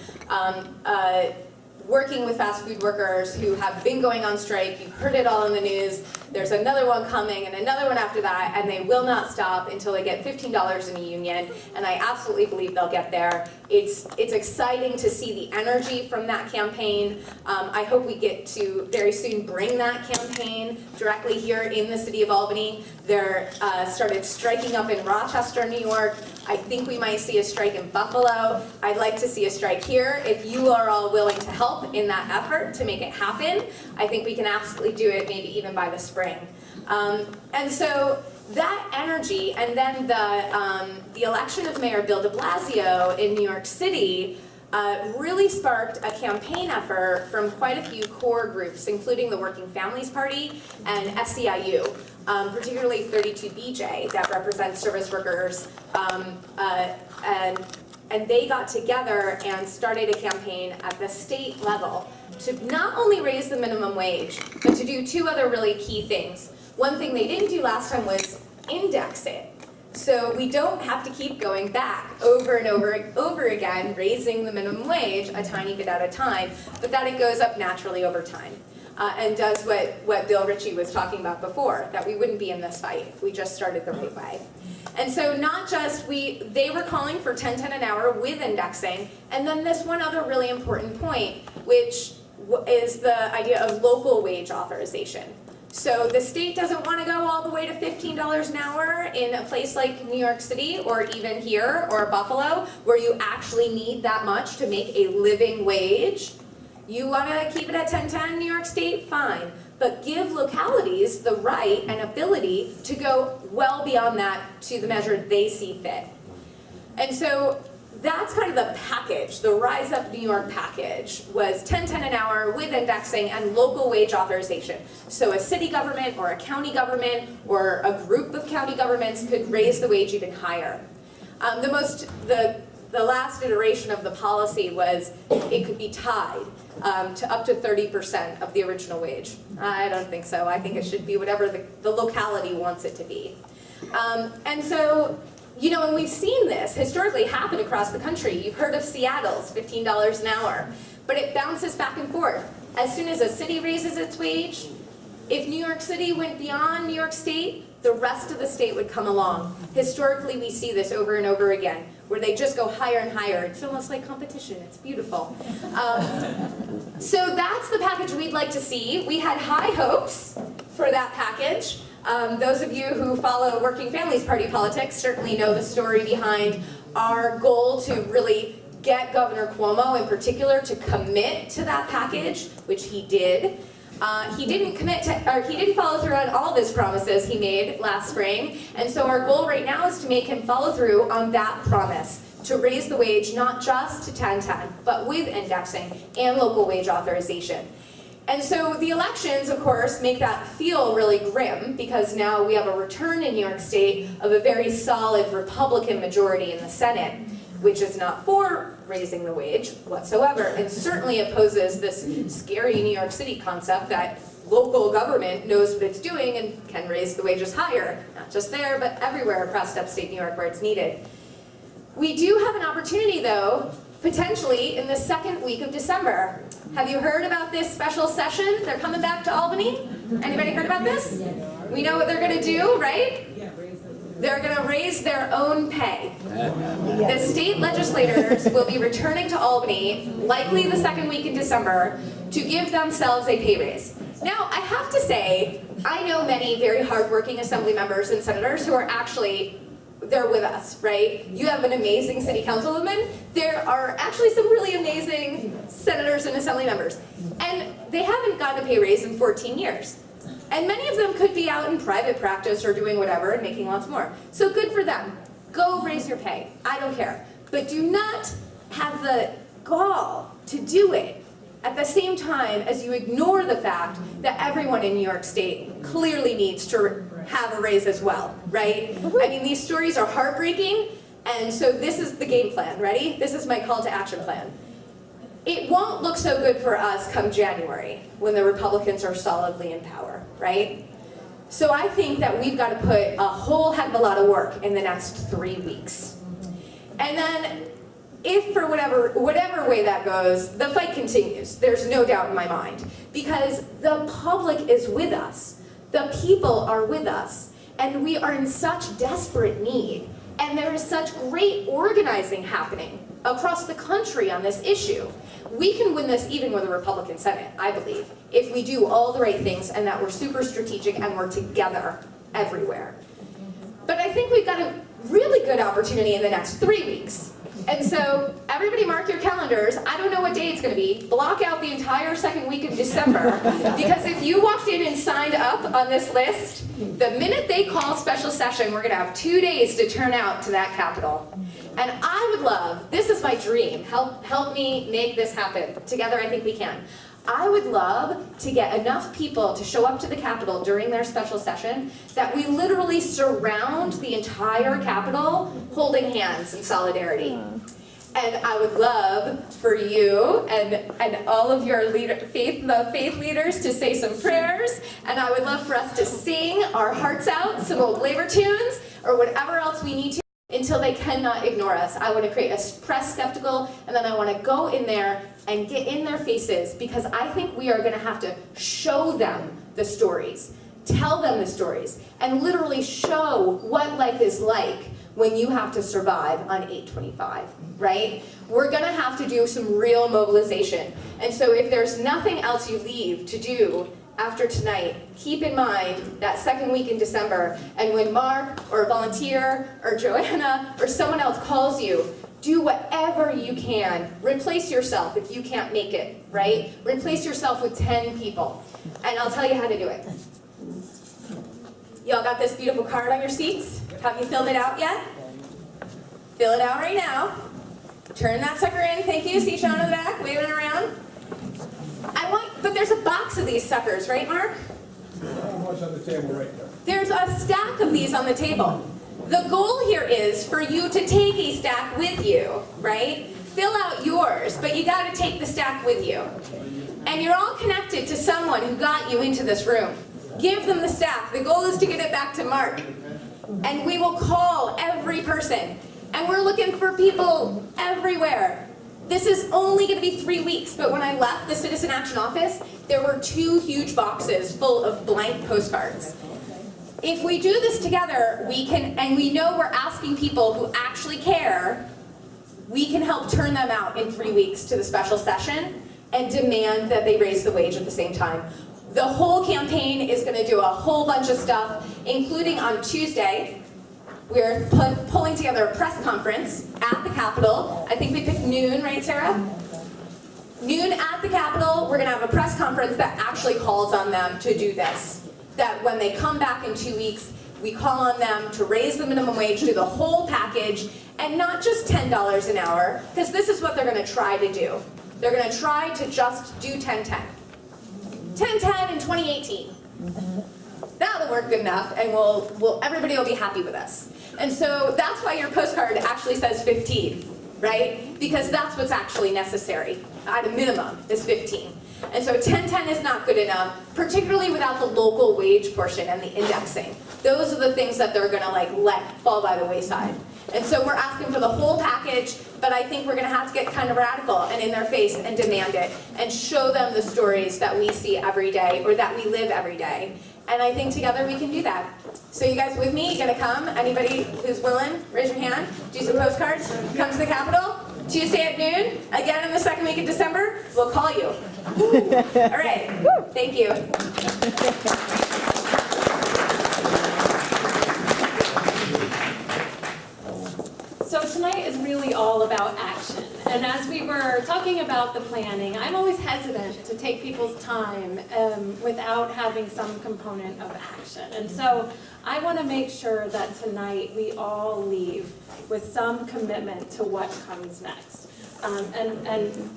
working with fast food workers who have been going on strike. You've heard it all in the news. There's another one coming and another one after that, and they will not stop until they get $15 in a union, and I absolutely believe they'll get there. It's exciting to see the energy from that campaign. I hope we get to very soon bring that campaign directly here in the city of Albany. They're started striking up in Rochester, New York. I think we might see a strike in Buffalo. I'd like to see a strike here. If you are all willing to help in that effort to make it happen, I think we can absolutely do it, maybe even by the spring. And so that energy, and then the election of Mayor Bill de Blasio in New York City really sparked a campaign effort from quite a few core groups, including the Working Families Party and SEIU. Particularly 32BJ, that represents service workers, and they got together and started a campaign at the state level to not only raise the minimum wage, but to do 2 other really key things. One thing they didn't do last time was index it. So we don't have to keep going back over and over again, raising the minimum wage a tiny bit at a time, but that it goes up naturally over time. And does what Bill Ritchie was talking about before, that we wouldn't be in this fight if we just started the right way. And so not just they were calling for $10.10 an hour with indexing, and then this one other really important point, which is the idea of local wage authorization. So the state doesn't want to go all the way to $15 an hour in a place like New York City or even here or Buffalo, where you actually need that much to make a living wage. You want to keep it at $10.10 in New York State? Fine. But give localities the right and ability to go well beyond that to the measure they see fit. And so that's kind of the package. The Rise Up New York package was $10.10 an hour with indexing and local wage authorization. So a city government or a county government or a group of county governments could raise the wage even higher. The last iteration of the policy was it could be tied to up to 30% of the original wage. I don't think so. I think it should be whatever the locality wants it to be. And so, you know, and we've seen this historically happen across the country. You've heard of Seattle's $15 an hour. but it bounces back and forth. As soon as a city raises its wage, if New York City went beyond New York State, the rest of the state would come along. Historically, we see this over and over again, where they just go higher and higher. It's almost like competition. It's beautiful. So that's the package we'd like to see. We had high hopes for that package. Those of you who follow Working Families Party politics certainly know the story behind our goal to really get Governor Cuomo in particular to commit to that package, which he did. He didn't follow through on all of his promises he made last spring, and so our goal right now is to make him follow through on that promise, to raise the wage not just to 1010, but with indexing and local wage authorization. And so the elections, of course, make that feel really grim, because now we have a return in New York State of a very solid Republican majority in the Senate, which is not for raising the wage whatsoever, and certainly opposes this scary New York City concept that local government knows what it's doing and can raise the wages higher, not just there, but everywhere across upstate New York where it's needed. We do have an opportunity, though, potentially in the second week of December. Have you heard about this special session? They're coming back to Albany. Anybody heard about this? We know what they're going to do, right? They're going to raise their own pay. The state legislators will be returning to Albany, likely the second week in December, to give themselves a pay raise. Now, I have to say, I know many very hardworking assembly members and senators who are actually, they're with us, right? You have an amazing city councilwoman. There are actually some really amazing senators and assembly members. And they haven't gotten a pay raise in 14 years. And many of them could be out in private practice or doing whatever and making lots more. So good for them. Go raise your pay. I don't care. But do not have the gall to do it at the same time as you ignore the fact that everyone in New York State clearly needs to have a raise as well, right? I mean, these stories are heartbreaking, and so this is the game plan. Ready? This is my call to action plan. It won't look so good for us come January when the Republicans are solidly in power, right? So I think that we've got to put a whole heck of a lot of work in the next 3 weeks. And then if for whatever way that goes, the fight continues. There's no doubt in my mind. Because the public is with us. The people are with us. And we are in such desperate need. And there is such great organizing happening across the country on this issue. We can win this even with a Republican Senate, I believe, if we do all the right things and that we're super strategic and we're together everywhere. But I think we've got a really good opportunity in the next 3 weeks. And so everybody mark your calendars. I don't know what day it's going to be. Block out the entire second week of December. Because if you walked in and signed up on this list, the minute they call special session, we're going to have 2 days to turn out to that Capitol. And I would love, this is my dream, help me make this happen. Together I think we can. I would love to get enough people to show up to the Capitol during their special session that we literally surround the entire Capitol holding hands in solidarity. And I would love for you and all of your faith leaders to say some prayers, and I would love for us to sing our hearts out, some old labor tunes, or whatever else we need to, until they cannot ignore us. I want to create a press spectacle, and then I want to go in there and get in their faces, because I think we are going to have to show them the stories, tell them the stories, and literally show what life is like when you have to survive on 825, right? We're going to have to do some real mobilization. And so if there's nothing else you leave to do after tonight, keep in mind that second week in December, and when Mark or a volunteer or Joanna or someone else calls you, do whatever you can. Replace yourself if you can't make it, right? Replace yourself with 10 people, and I'll tell you how to do it. Y'all got this beautiful card on your seats? Have you filled it out yet? Fill it out right now. Turn that sucker in. Thank you. See Sean in the back, waving around. But there's a box of these suckers, right, Mark? What's on the table right there? There's a stack of these on the table. The goal here is for you to take a stack with you, right? Fill out yours, but you got to take the stack with you. And you're all connected to someone who got you into this room. Give them the stack. The goal is to get it back to Mark. And we will call every person. And we're looking for people everywhere. This is only going to be 3 weeks, but when I left the Citizen Action Office, there were 2 huge boxes full of blank postcards. If we do this together, we can, and we know we're asking people who actually care, we can help turn them out in 3 weeks to the special session and demand that they raise the wage at the same time. The whole campaign is going to do a whole bunch of stuff, including on Tuesday. We're pulling together a press conference at the Capitol. I think we picked noon, right, Sara? Noon at the Capitol. We're going to have a press conference that actually calls on them to do this. That when they come back in 2 weeks, we call on them to raise the minimum wage, do the whole package, and not just $10 an hour, because this is what they're going to try to do. They're going to try to just do 10-10. 10-10 in 2018. That'll work good enough, and everybody will be happy with us. And so that's why your postcard actually says 15, right? Because that's what's actually necessary. At a minimum, is 15. And so 10-10 is not good enough, particularly without the local wage portion and the indexing. Those are the things that they're going to let fall by the wayside. And so we're asking for the whole package, but I think we're going to have to get kind of radical and in their face and demand it and show them the stories that we see every day or that we live every day. And I think together we can do that. So you guys with me? You going to come? Anybody who's willing? Raise your hand. Do some postcards. Come to the Capitol. Tuesday at noon. Again in the second week of December. We'll call you. All right. Thank you. So tonight is really all about action. And as we were talking about the planning, I'm always hesitant to take people's time without having some component of action. And so I want to make sure that tonight we all leave with some commitment to what comes next. And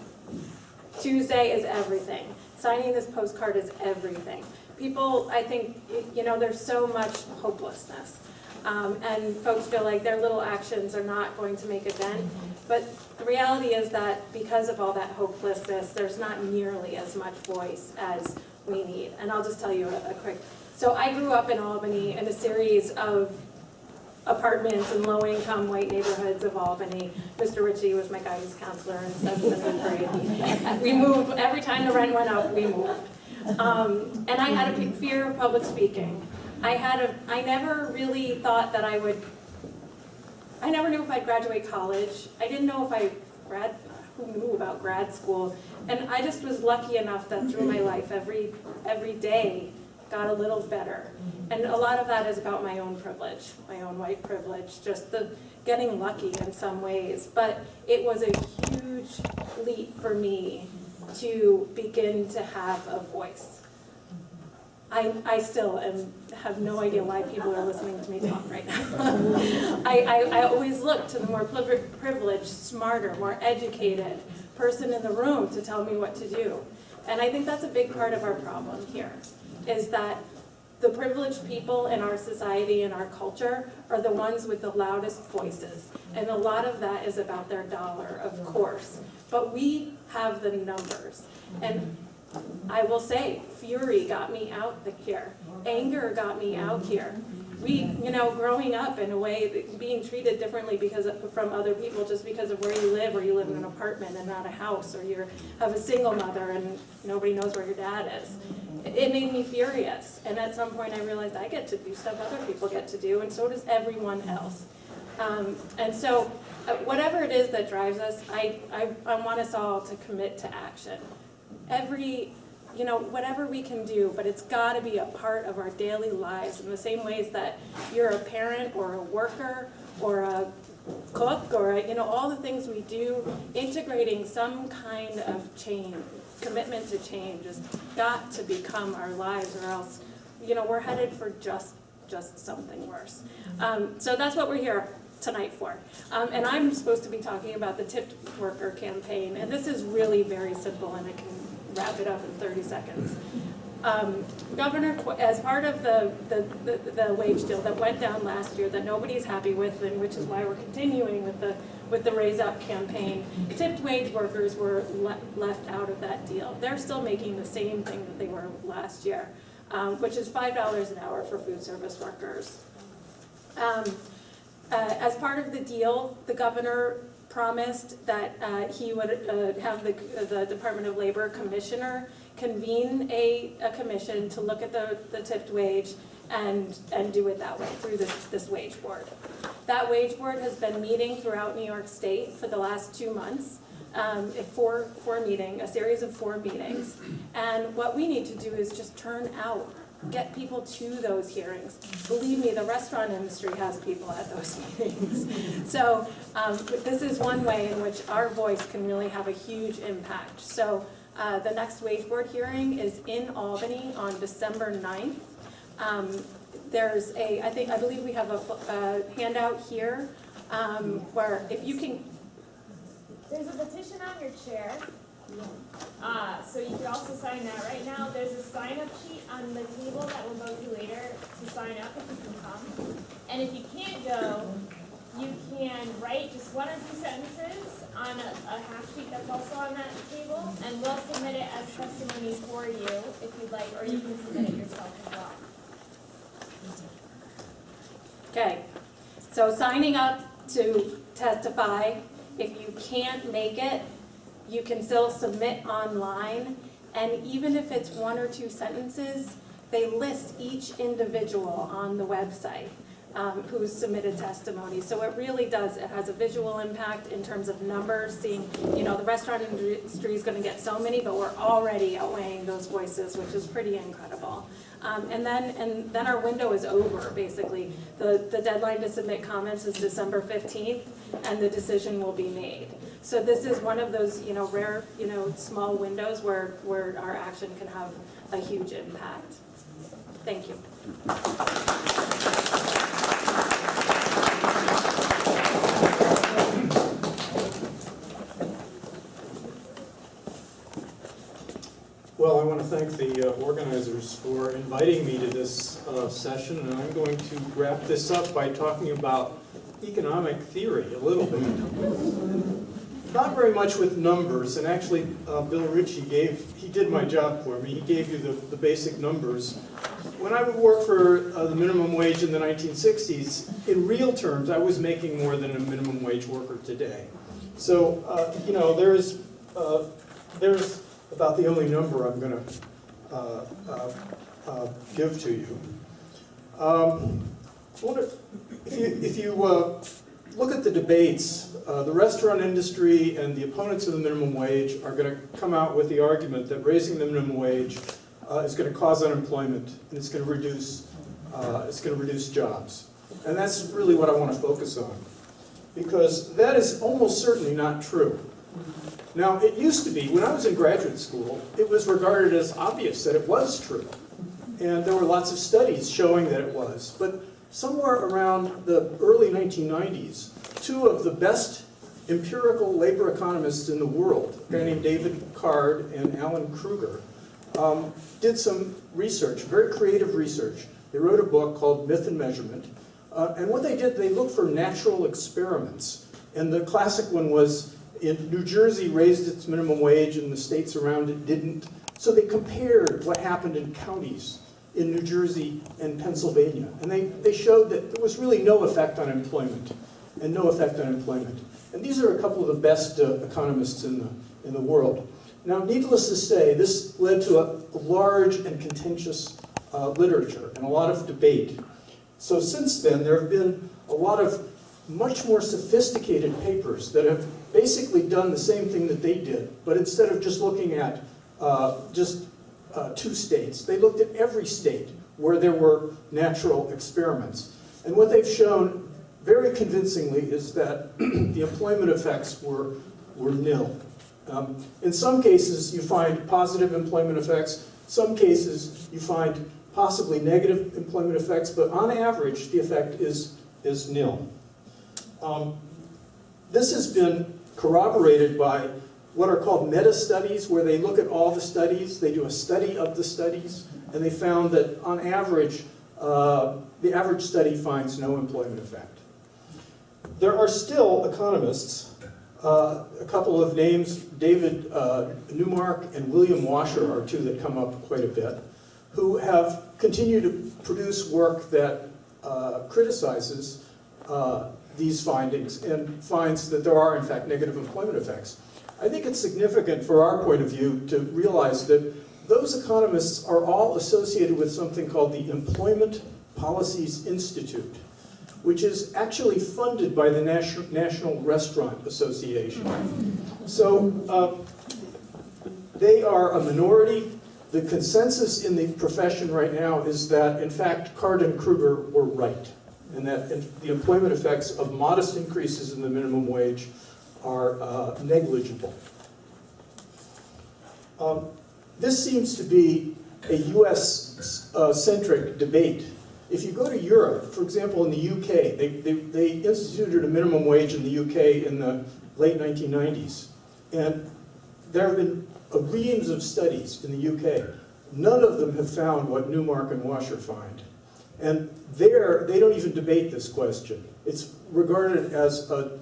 Tuesday is everything. Signing this postcard is everything. People, I think, there's so much hopelessness. And folks feel like their little actions are not going to make a dent. But the reality is that because of all that hopelessness, there's not nearly as much voice as we need. And I'll just tell you a quick. So I grew up in Albany in a series of apartments in low-income white neighborhoods of Albany. Mr. Ritchie was my guidance counselor in 7th and 8th grade. We moved, every time the rent went up, we moved. And I had a fear of public speaking. I never really thought that I never knew if I'd graduate college. I didn't know if who knew about grad school. And I just was lucky enough that through my life, every day got a little better. And a lot of that is about my own privilege, my own white privilege, just the getting lucky in some ways. But it was a huge leap for me to begin to have a voice. I still have no idea why people are listening to me talk right now. I always look to the more privileged, smarter, more educated person in the room to tell me what to do. And I think that's a big part of our problem here, is that the privileged people in our society and our culture are the ones with the loudest voices. And a lot of that is about their dollar, of course. But we have the numbers. And I will say, fury got me out here. Anger got me out here. We, growing up in a way, being treated differently from other people just because of where you live, or you live in an apartment and not a house, or you have a single mother and nobody knows where your dad is. It made me furious. And at some point I realized I get to do stuff other people get to do, and so does everyone else. And so whatever it is that drives us, I want us all to commit to action. Whatever we can do, but it's got to be a part of our daily lives in the same ways that you're a parent or a worker or a cook or, all the things we do. Integrating some kind of change, commitment to change has got to become our lives, or else, we're headed for just something worse. So that's what we're here tonight for. And I'm supposed to be talking about the tipped worker campaign, and this is really very simple, and I can wrap it up in 30 seconds. Governor, as part of the wage deal that went down last year that nobody's happy with, and which is why we're continuing with the Raise Up campaign, tipped wage workers were left out of that deal. They're still making the same thing that they were last year, which is $5 an hour for food service workers. As part of the deal, the governor promised that he would have the Department of Labor Commissioner convene a commission to look at the tipped wage and do it that way through this wage board. That wage board has been meeting throughout New York State for the last 2 months, a series of 4 meetings. And what we need to do is just turn out, get people to those hearings. Believe me, the restaurant industry has people at those meetings. So this is one way in which our voice can really have a huge impact. So the next wage board hearing is in Albany on December 9th. I believe we have a handout here where if you can. There's a petition on your chair. So you could also sign that right now. There's a sign-up sheet on the table that we'll go to later to sign up if you can come. And if you can't go, you can write just 1 or 2 sentences on a half sheet that's also on that table, and we'll submit it as testimony for you if you'd like, or you can submit it yourself as well. Okay, so signing up to testify, if you can't make it, you can still submit online, and even if it's 1 or 2 sentences, they list each individual on the website who's submitted testimony. So it really does, it has a visual impact in terms of numbers, seeing, the restaurant industry is going to get so many, but we're already outweighing those voices, which is pretty incredible. And then our window is over, basically. The deadline to submit comments is December 15th, and the decision will be made. So this is one of those, rare, small windows where our action can have a huge impact. Thank you. Well, I want to thank the organizers for inviting me to this session, and I'm going to wrap this up by talking about economic theory a little bit. Not very much with numbers, and actually Bill Ritchie did my job for me. He gave you the basic numbers. When I would work for the minimum wage in the 1960s, in real terms, I was making more than a minimum wage worker today. So, there's about the only number I'm going to give to you. If you look at the debates, the restaurant industry and the opponents of the minimum wage are going to come out with the argument that raising the minimum wage is going to cause unemployment and it's going to reduce jobs. And that's really what I want to focus on, because that is almost certainly not true. Now, it used to be, when I was in graduate school, it was regarded as obvious that it was true. And there were lots of studies showing that it was. But somewhere around the early 1990s, 2 of the best empirical labor economists in the world, a guy named David Card and Alan Kruger, did some research, very creative research. They wrote a book called Myth and Measurement. And what they did, they looked for natural experiments. And the classic one was, in New Jersey raised its minimum wage and the states around it didn't. So they compared what happened in counties in New Jersey and Pennsylvania. And they showed that there was really no effect on employment, and no effect on employment. And these are a couple of the best economists in the world. Now, needless to say, this led to a large and contentious literature and a lot of debate. So since then, there have been a lot of much more sophisticated papers that have basically done the same thing that they did, but instead of just looking at just 2 states, they looked at every state where there were natural experiments. And what they've shown very convincingly is that the employment effects were nil. In some cases, you find positive employment effects. Some cases, you find possibly negative employment effects, but on average, the effect is nil. This has been corroborated by what are called meta-studies, where they look at all the studies, they do a study of the studies, and they found that on average, the average study finds no employment effect. There are still economists, a couple of names, David Newmark and William Washer are 2 that come up quite a bit, who have continued to produce work that criticizes these findings and finds that there are, in fact, negative employment effects. I think it's significant for our point of view to realize that those economists are all associated with something called the Employment Policies Institute, which is actually funded by the National Restaurant Association. So they are a minority. The consensus in the profession right now is that, in fact, Card and Kruger were right, and that the employment effects of modest increases in the minimum wage are negligible. This seems to be a US-centric debate. If you go to Europe, for example, in the UK, they instituted a minimum wage in the UK in the late 1990s. And there have been reams of studies in the UK. None of them have found what Newmark and Washer find. And there, they don't even debate this question. It's regarded as an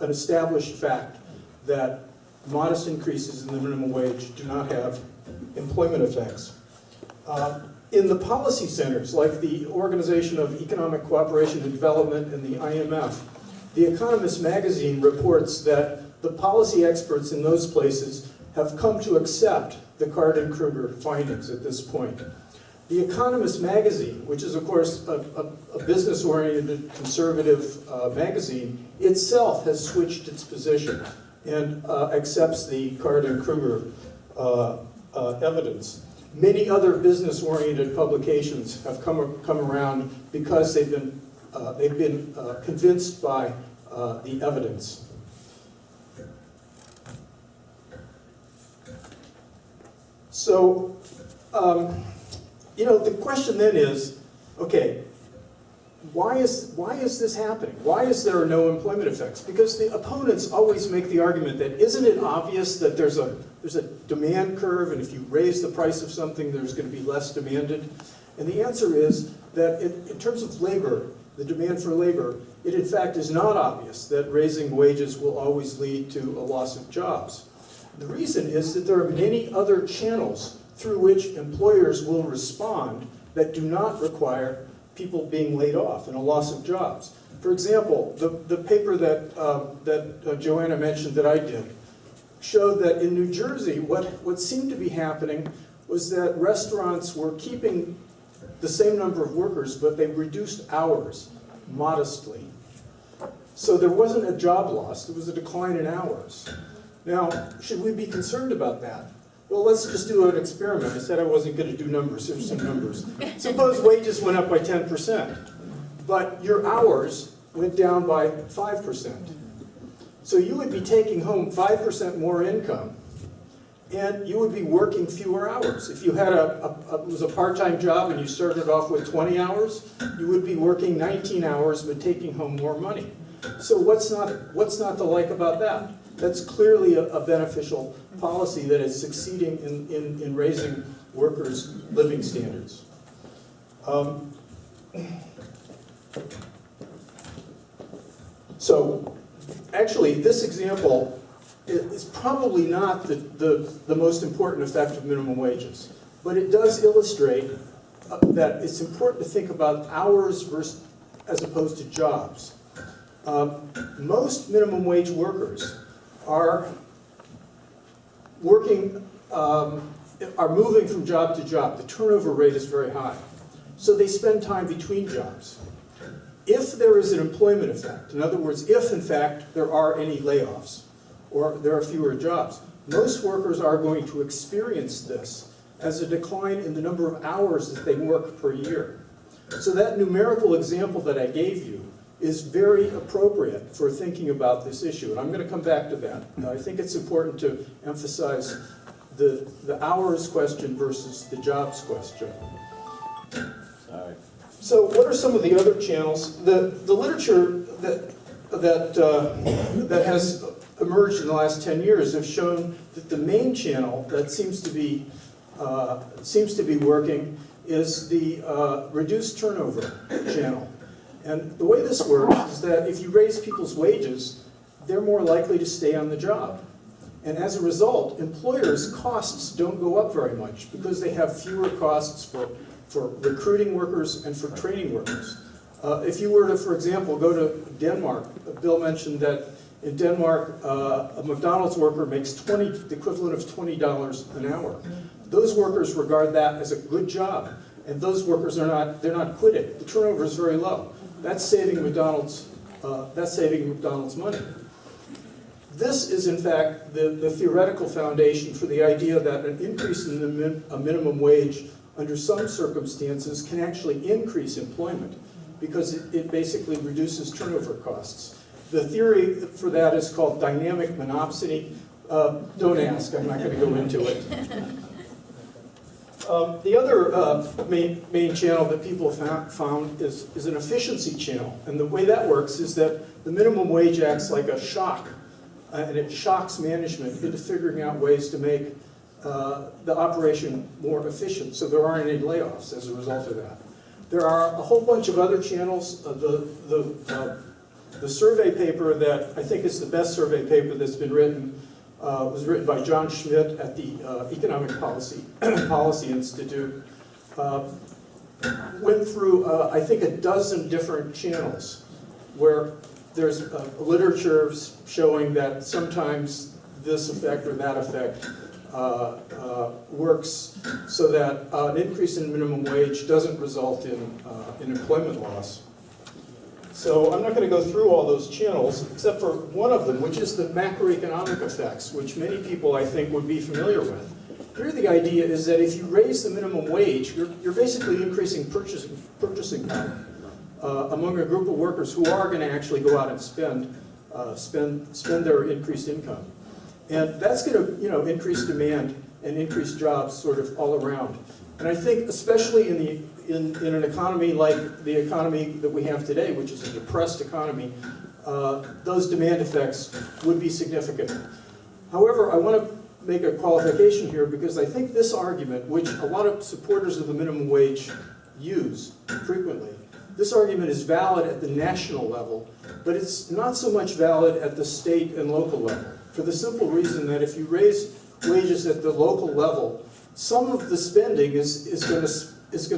established fact that modest increases in the minimum wage do not have employment effects. In the policy centers, like the Organization of Economic Cooperation and Development and the IMF, The Economist magazine reports that the policy experts in those places have come to accept the Card and Kruger findings at this point. The Economist magazine, which is of course a business-oriented conservative magazine, itself has switched its position and accepts the Card and Kruger evidence. Many other business-oriented publications have come around because they've been convinced by the evidence. So, the question then is, okay, why is this happening? Why is there no employment effects? Because the opponents always make the argument that isn't it obvious that there's a demand curve, and if you raise the price of something, there's going to be less demanded? And the answer is that in terms of labor, the demand for labor, it in fact is not obvious that raising wages will always lead to a loss of jobs. The reason is that there are many other channels through which employers will respond that do not require people being laid off and a loss of jobs. For example, the paper that Joanna mentioned that I did showed that in New Jersey, what seemed to be happening was that restaurants were keeping the same number of workers, but they reduced hours modestly. So there wasn't a job loss, there was a decline in hours. Now, should we be concerned about that? Well, let's just do an experiment. I said I wasn't going to do numbers. Here's some numbers. Suppose wages went up by 10%, but your hours went down by 5%. So you would be taking home 5% more income, and you would be working fewer hours. If you had it was a part-time job and you started off with 20 hours, you would be working 19 hours but taking home more money. So what's not to like about that? That's clearly a beneficial policy that is succeeding in raising workers' living standards. So actually, this example is probably not the most important effect of minimum wages, but it does illustrate that it's important to think about hours as opposed to jobs. Most minimum wage workers are moving from job to job. The turnover rate is very high. So they spend time between jobs. If there is an employment effect, in other words, if in fact there are any layoffs or there are fewer jobs, most workers are going to experience this as a decline in the number of hours that they work per year. So that numerical example that I gave you is very appropriate for thinking about this issue, and I'm going to come back to that. I think it's important to emphasize the hours question versus the jobs question. Sorry. So what are some of the other channels? The literature that has emerged in the last 10 years have shown that the main channel that seems to be working is the reduced turnover channel. And the way this works is that if you raise people's wages, they're more likely to stay on the job. And as a result, employers' costs don't go up very much because they have fewer costs for recruiting workers and for training workers. If you were to, for example, go to Denmark, Bill mentioned that in Denmark, a McDonald's worker makes the equivalent of $20 an hour. Those workers regard that as a good job, and those workers they're not quitting. The turnover is very low. That's saving McDonald's money. This is, in fact, the theoretical foundation for the idea that an increase in a minimum wage under some circumstances can actually increase employment because it basically reduces turnover costs. The theory for that is called dynamic monopsony. Don't ask, I'm not going to go into it. The other main channel that people have found is an efficiency channel. And the way that works is that the minimum wage acts like a shock, and it shocks management into figuring out ways to make the operation more efficient, so there aren't any layoffs as a result of that. There are a whole bunch of other channels. The survey paper that I think is the best survey paper that's been written was written by John Schmidt at the Economic Policy Institute. Went through, I think, a dozen different channels where there's literature showing that sometimes this effect or that effect works so that an increase in minimum wage doesn't result in employment loss. So I'm not going to go through all those channels, except for one of them, which is the macroeconomic effects, which many people, I think, would be familiar with. Here the idea is that if you raise the minimum wage, you're basically increasing purchasing power among a group of workers who are going to actually go out and spend their increased income. And that's going to increase demand and increase jobs sort of all around. And I think especially in an economy like the economy that we have today, which is a depressed economy, those demand effects would be significant. However, I want to make a qualification here because I think this argument, which a lot of supporters of the minimum wage use frequently, this argument is valid at the national level, but it's not so much valid at the state and local level, for the simple reason that if you raise wages at the local level, some of the spending is going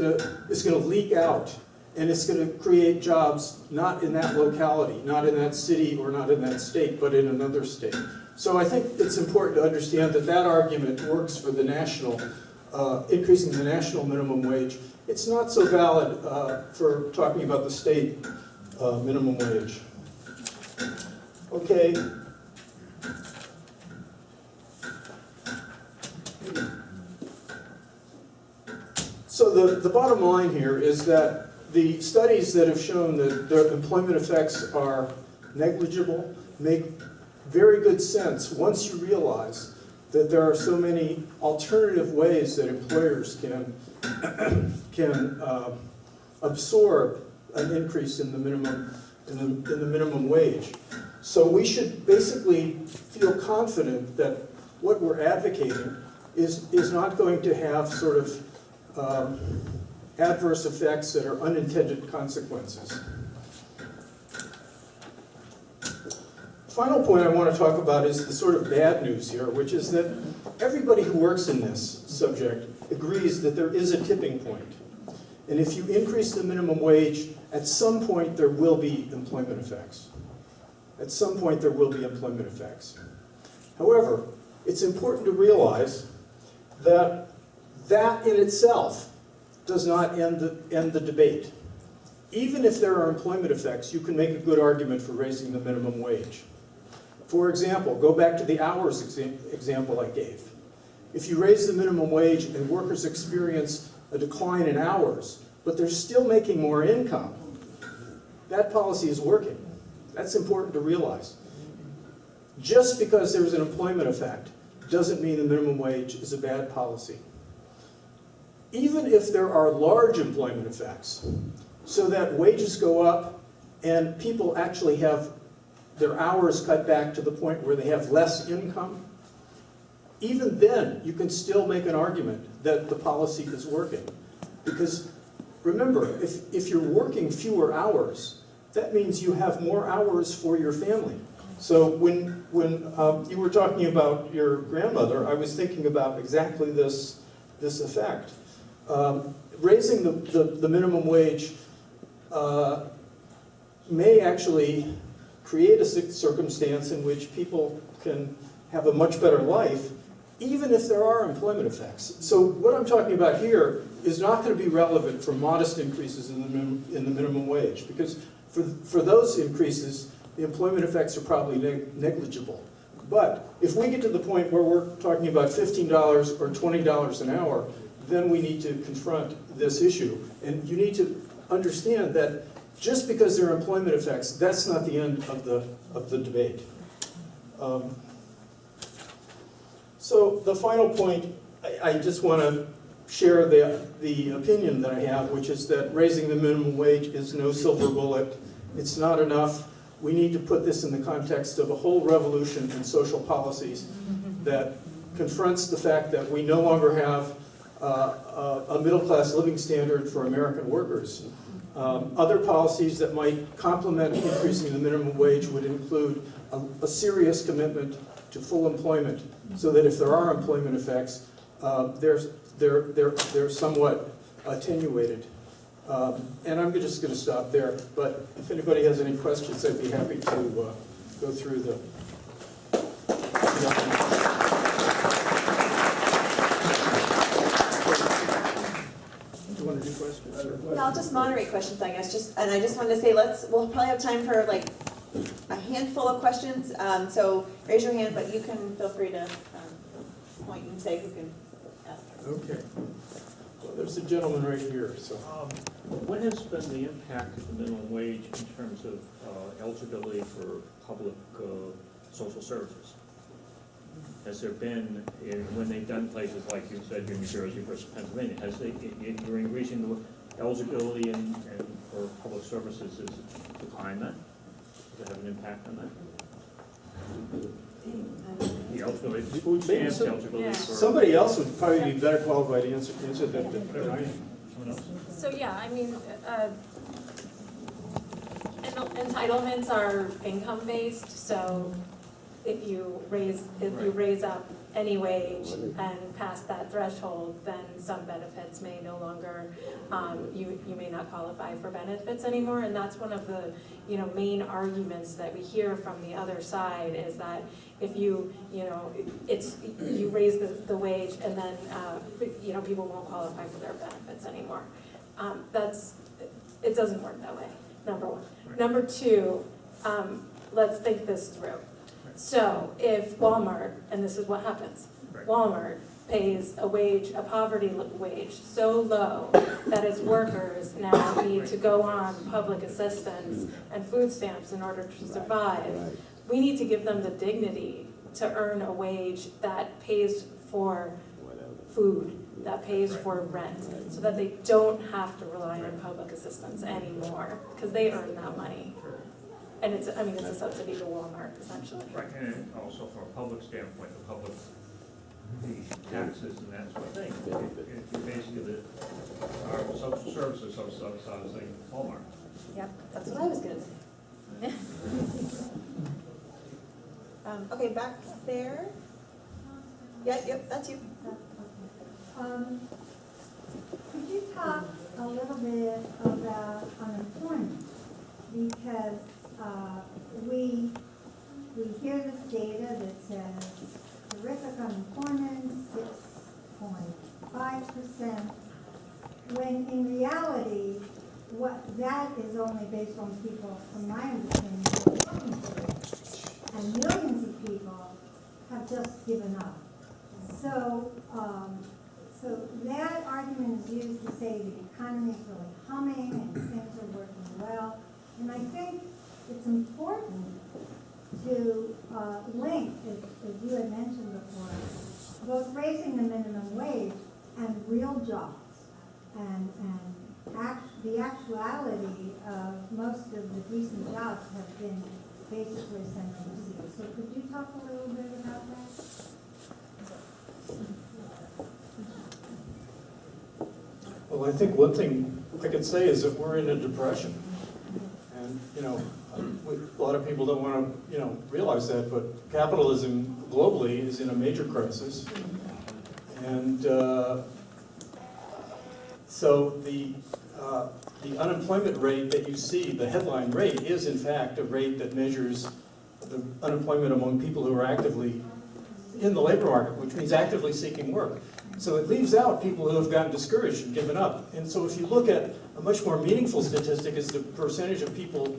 to leak out, and it's going to create jobs not in that locality, not in that city or not in that state, but in another state. So I think it's important to understand that that argument works for the national, increasing the national minimum wage. It's not so valid for talking about the state minimum wage. Okay. So the bottom line here is that the studies that have shown that the employment effects are negligible make very good sense once you realize that there are so many alternative ways that employers can absorb an increase in the minimum wage. So we should basically feel confident that what we're advocating is not going to have sort of adverse effects that are unintended consequences. Final point I want to talk about is the sort of bad news here, which is that everybody who works in this subject agrees that there is a tipping point. And if you increase the minimum wage, at some point there will be employment effects. At some point there will be employment effects. However, it's important to realize that that in itself does not end the debate. Even if there are employment effects, you can make a good argument for raising the minimum wage. For example, go back to the hours example I gave. If you raise the minimum wage and workers experience a decline in hours, but they're still making more income, that policy is working. That's important to realize. Just because there's an employment effect doesn't mean the minimum wage is a bad policy. Even if there are large employment effects, so that wages go up and people actually have their hours cut back to the point where they have less income, even then you can still make an argument that the policy is working. Because remember, if you're working fewer hours, that means you have more hours for your family. So when you were talking about your grandmother, I was thinking about exactly this effect. Raising the minimum wage may actually create a circumstance in which people can have a much better life, even if there are employment effects. So what I'm talking about here is not going to be relevant for modest increases in the minimum wage, because for those increases, the employment effects are probably negligible. But if we get to the point where we're talking about $15 or $20 an hour, then we need to confront this issue. And you need to understand that just because there are employment effects, that's not the end of the debate. So the final point, I just want to share the opinion that I have, which is that raising the minimum wage is no silver bullet. It's not enough. We need to put this in the context of a whole revolution in social policies that confronts the fact that we no longer have a middle-class living standard for American workers. Other policies that might complement increasing the minimum wage would include a serious commitment to full employment, so that if there are employment effects, they're somewhat attenuated. And I'm just going to stop there, but if anybody has any questions, I'd be happy to go through the Do you want to do questions? Yeah, I'll just moderate questions, I guess. And I just wanted to say, we'll probably have time for like a handful of questions. So raise your hand, but you can feel free to point and say who can ask. Okay. Well, there's a gentleman right here. So, what has been the impact of the minimum wage in terms of eligibility for public social services? Has there been, when they've done places like you said, New Jersey versus Pennsylvania, you're increasing the eligibility for public services, is decline that? Does it have an impact on that? The eligibility, food stamps, eligibility for... Somebody else would probably be better qualified to answer that than I am. Someone else? So yeah, I mean, entitlements are income-based, so if you raise up any wage and pass that threshold, then some benefits may no longer, you may not qualify for benefits anymore, and that's one of the main arguments that we hear from the other side, is that if you raise the wage and then people won't qualify for their benefits anymore. It doesn't work that way, number one. Number two, let's think this through. So if Walmart, and this is what happens, Walmart pays a poverty wage so low that its workers now need to go on public assistance and food stamps in order to survive. We need to give them the dignity to earn a wage that pays for food, that pays for rent, so that they don't have to rely on public assistance anymore, because they earn that money. And it's a subsidy to Walmart, essentially. Right, and also from a public standpoint, the taxes and that sort of thing. Basically, our social services are subsidizing Walmart. Yep, that's what I was going to say. Okay, back there. Yep, that's you. Could you talk a little bit about unemployment? Because we hear this data that says terrific unemployment, 6.5%, when in reality, what that is only based on people, from my understanding, who are working for it. And millions of people have just given up. So, so that argument is used to say the economy is really humming and things are working well. And I think it's important to link, as you had mentioned before, both raising the minimum wage and real jobs, and the actuality of most of the decent jobs have been basically central cities. So could you talk a little bit about that? Well, I think one thing I could say is that we're in a depression. And, a lot of people don't want to, realize that, but capitalism globally is in a major crisis. And so the the unemployment rate that you see, the headline rate, is in fact a rate that measures the unemployment among people who are actively in the labor market, which means actively seeking work. So it leaves out people who have gotten discouraged and given up. And so if you look at a much more meaningful statistic is the percentage of people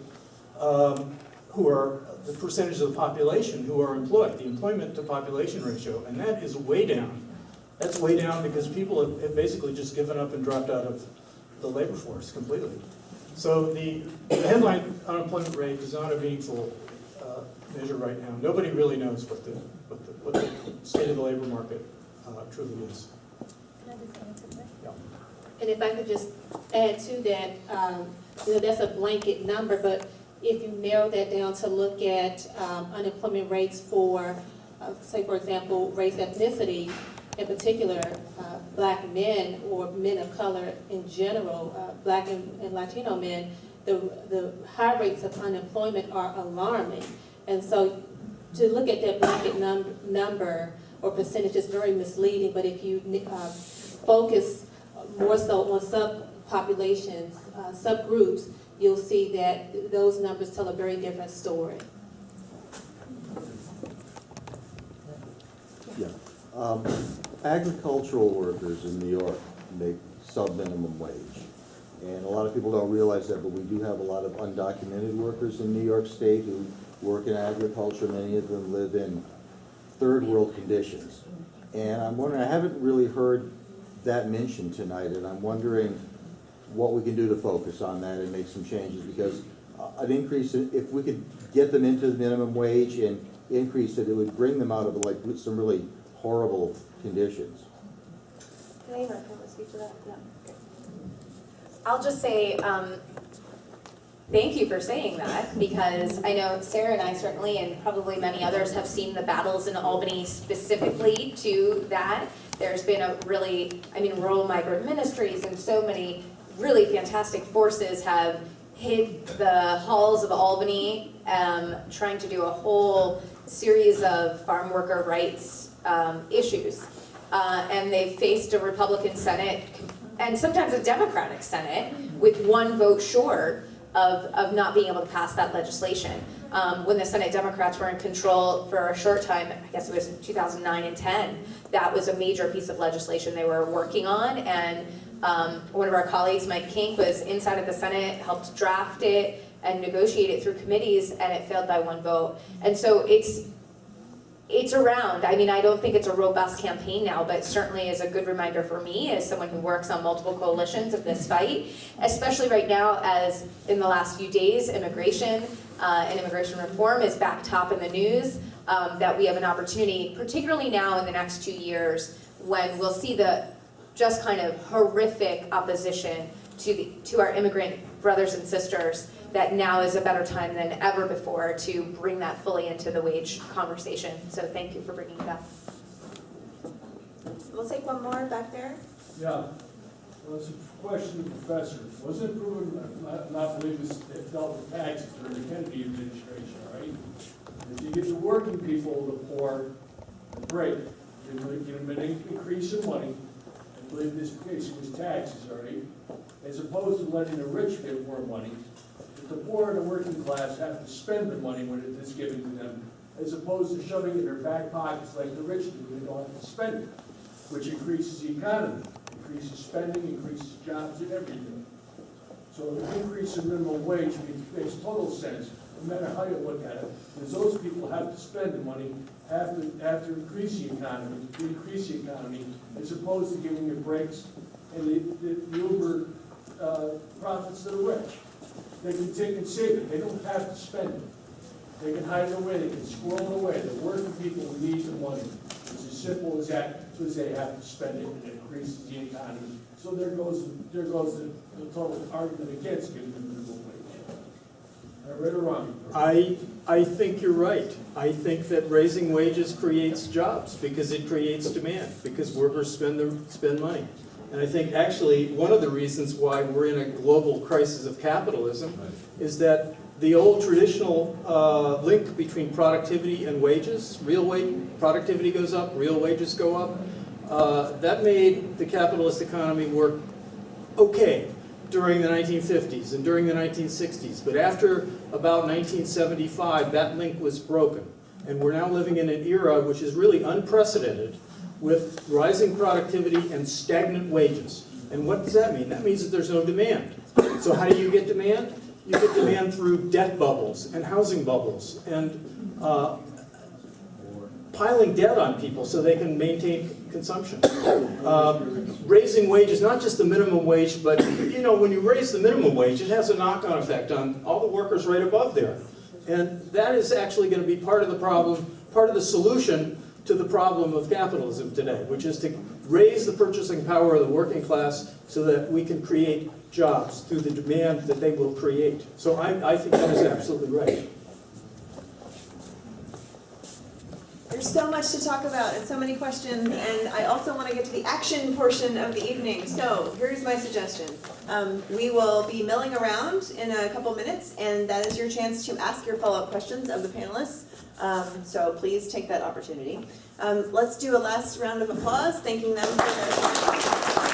who are, the percentage of the population who are employed, the employment to population ratio, and that is way down. That's way down because people have basically just given up and dropped out of the labor force completely. So the headline unemployment rate is not a meaningful measure right now. Nobody really knows what the state of the labor market truly is. Yeah. And if I could just add to that, that's a blanket number, but if you narrow that down to look at unemployment rates for, say for example, race ethnicity, in particular, black men or men of color in general, black and Latino men, the high rates of unemployment are alarming. And so to look at that blanket number or percentage is very misleading, but if you focus more so on subpopulations, subgroups, you'll see that those numbers tell a very different story. Yeah. Agricultural workers in New York make sub-minimum wage. And a lot of people don't realize that, but we do have a lot of undocumented workers in New York State who work in agriculture. Many of them live in third world conditions. And I'm wondering, I haven't really heard that mentioned tonight, and I'm wondering what we can do to focus on that and make some changes, because an increase, if we could get them into the minimum wage and increase it, it would bring them out of like some really horrible conditions. Can I speak to that? No. Okay. I'll just say thank you for saying that, because I know Sara and I certainly, and probably many others, have seen the battles in Albany specifically to that. There's been a really, rural migrant ministries and so many really fantastic forces have hit the halls of Albany trying to do a whole series of farm worker rights issues. And they've faced a Republican Senate and sometimes a Democratic Senate with one vote short of not being able to pass that legislation. When the Senate Democrats were in control for a short time, I guess it was in 2009 and 10, that was a major piece of legislation they were working on, and one of our colleagues, Mike Kink, was inside of the Senate, helped draft it and negotiate it through committees, and it failed by one vote. And so it's around. I don't think it's a robust campaign now, but it certainly is a good reminder for me as someone who works on multiple coalitions of this fight, especially right now as in the last few days, immigration and immigration reform is back top in the news, that we have an opportunity, particularly now in the next 2 years, when we'll see the just kind of horrific opposition to our immigrant brothers and sisters, that now is a better time than ever before to bring that fully into the wage conversation. So thank you for bringing it up. We'll take one more back there. Yeah. Well, it's a question to the professor. Wasn't it proven, not believe this, it dealt with taxes during the Kennedy administration, right? If you get the working people, the poor, the break, you get them an increase in money. I believe in this case it was taxes, right? As opposed to letting the rich get more money. The poor and the working class have to spend the money when it is given to them, as opposed to shoving it in their back pockets like the rich do. They don't have to spend it, which increases the economy, increases spending, increases jobs and everything. So an increase in minimum wage makes total sense, no matter how you look at it, because those people have to spend the money, have to increase the economy, as opposed to giving the breaks and the uber profits to the rich. They can take and save it. They don't have to spend it. They can hide it away. They can squirrel it away. The working people need the money. It's as simple as that, because they have to spend it, and it increases the economy. So there goes the total argument against giving them minimum wage. Am I right or wrong? I think you're right. I think that raising wages creates jobs because it creates demand, because workers spend money. And I think actually one of the reasons why we're in a global crisis of capitalism is that the old traditional link between productivity and wages, productivity goes up, real wages go up, that made the capitalist economy work okay. during the 1950s and during the 1960s, but after about 1975, that link was broken. And we're now living in an era which is really unprecedented with rising productivity and stagnant wages. And what does that mean? That means that there's no demand. So how do you get demand? You get demand through debt bubbles and housing bubbles and piling debt on people so they can maintain consumption. Raising wages, not just the minimum wage, but you know, when you raise the minimum wage, it has a knock-on effect on all the workers right above there. And that is actually going to be part of the problem, part of the solution to the problem of capitalism today, which is to raise the purchasing power of the working class so that we can create jobs through the demand that they will create. So I think that is absolutely right. There's so much to talk about and so many questions, and I also want to get to the action portion of the evening. So here's my suggestion. We will be milling around in a couple minutes, and that is your chance to ask your follow-up questions of the panelists. So please take that opportunity. Let's do a last round of applause, thanking them for their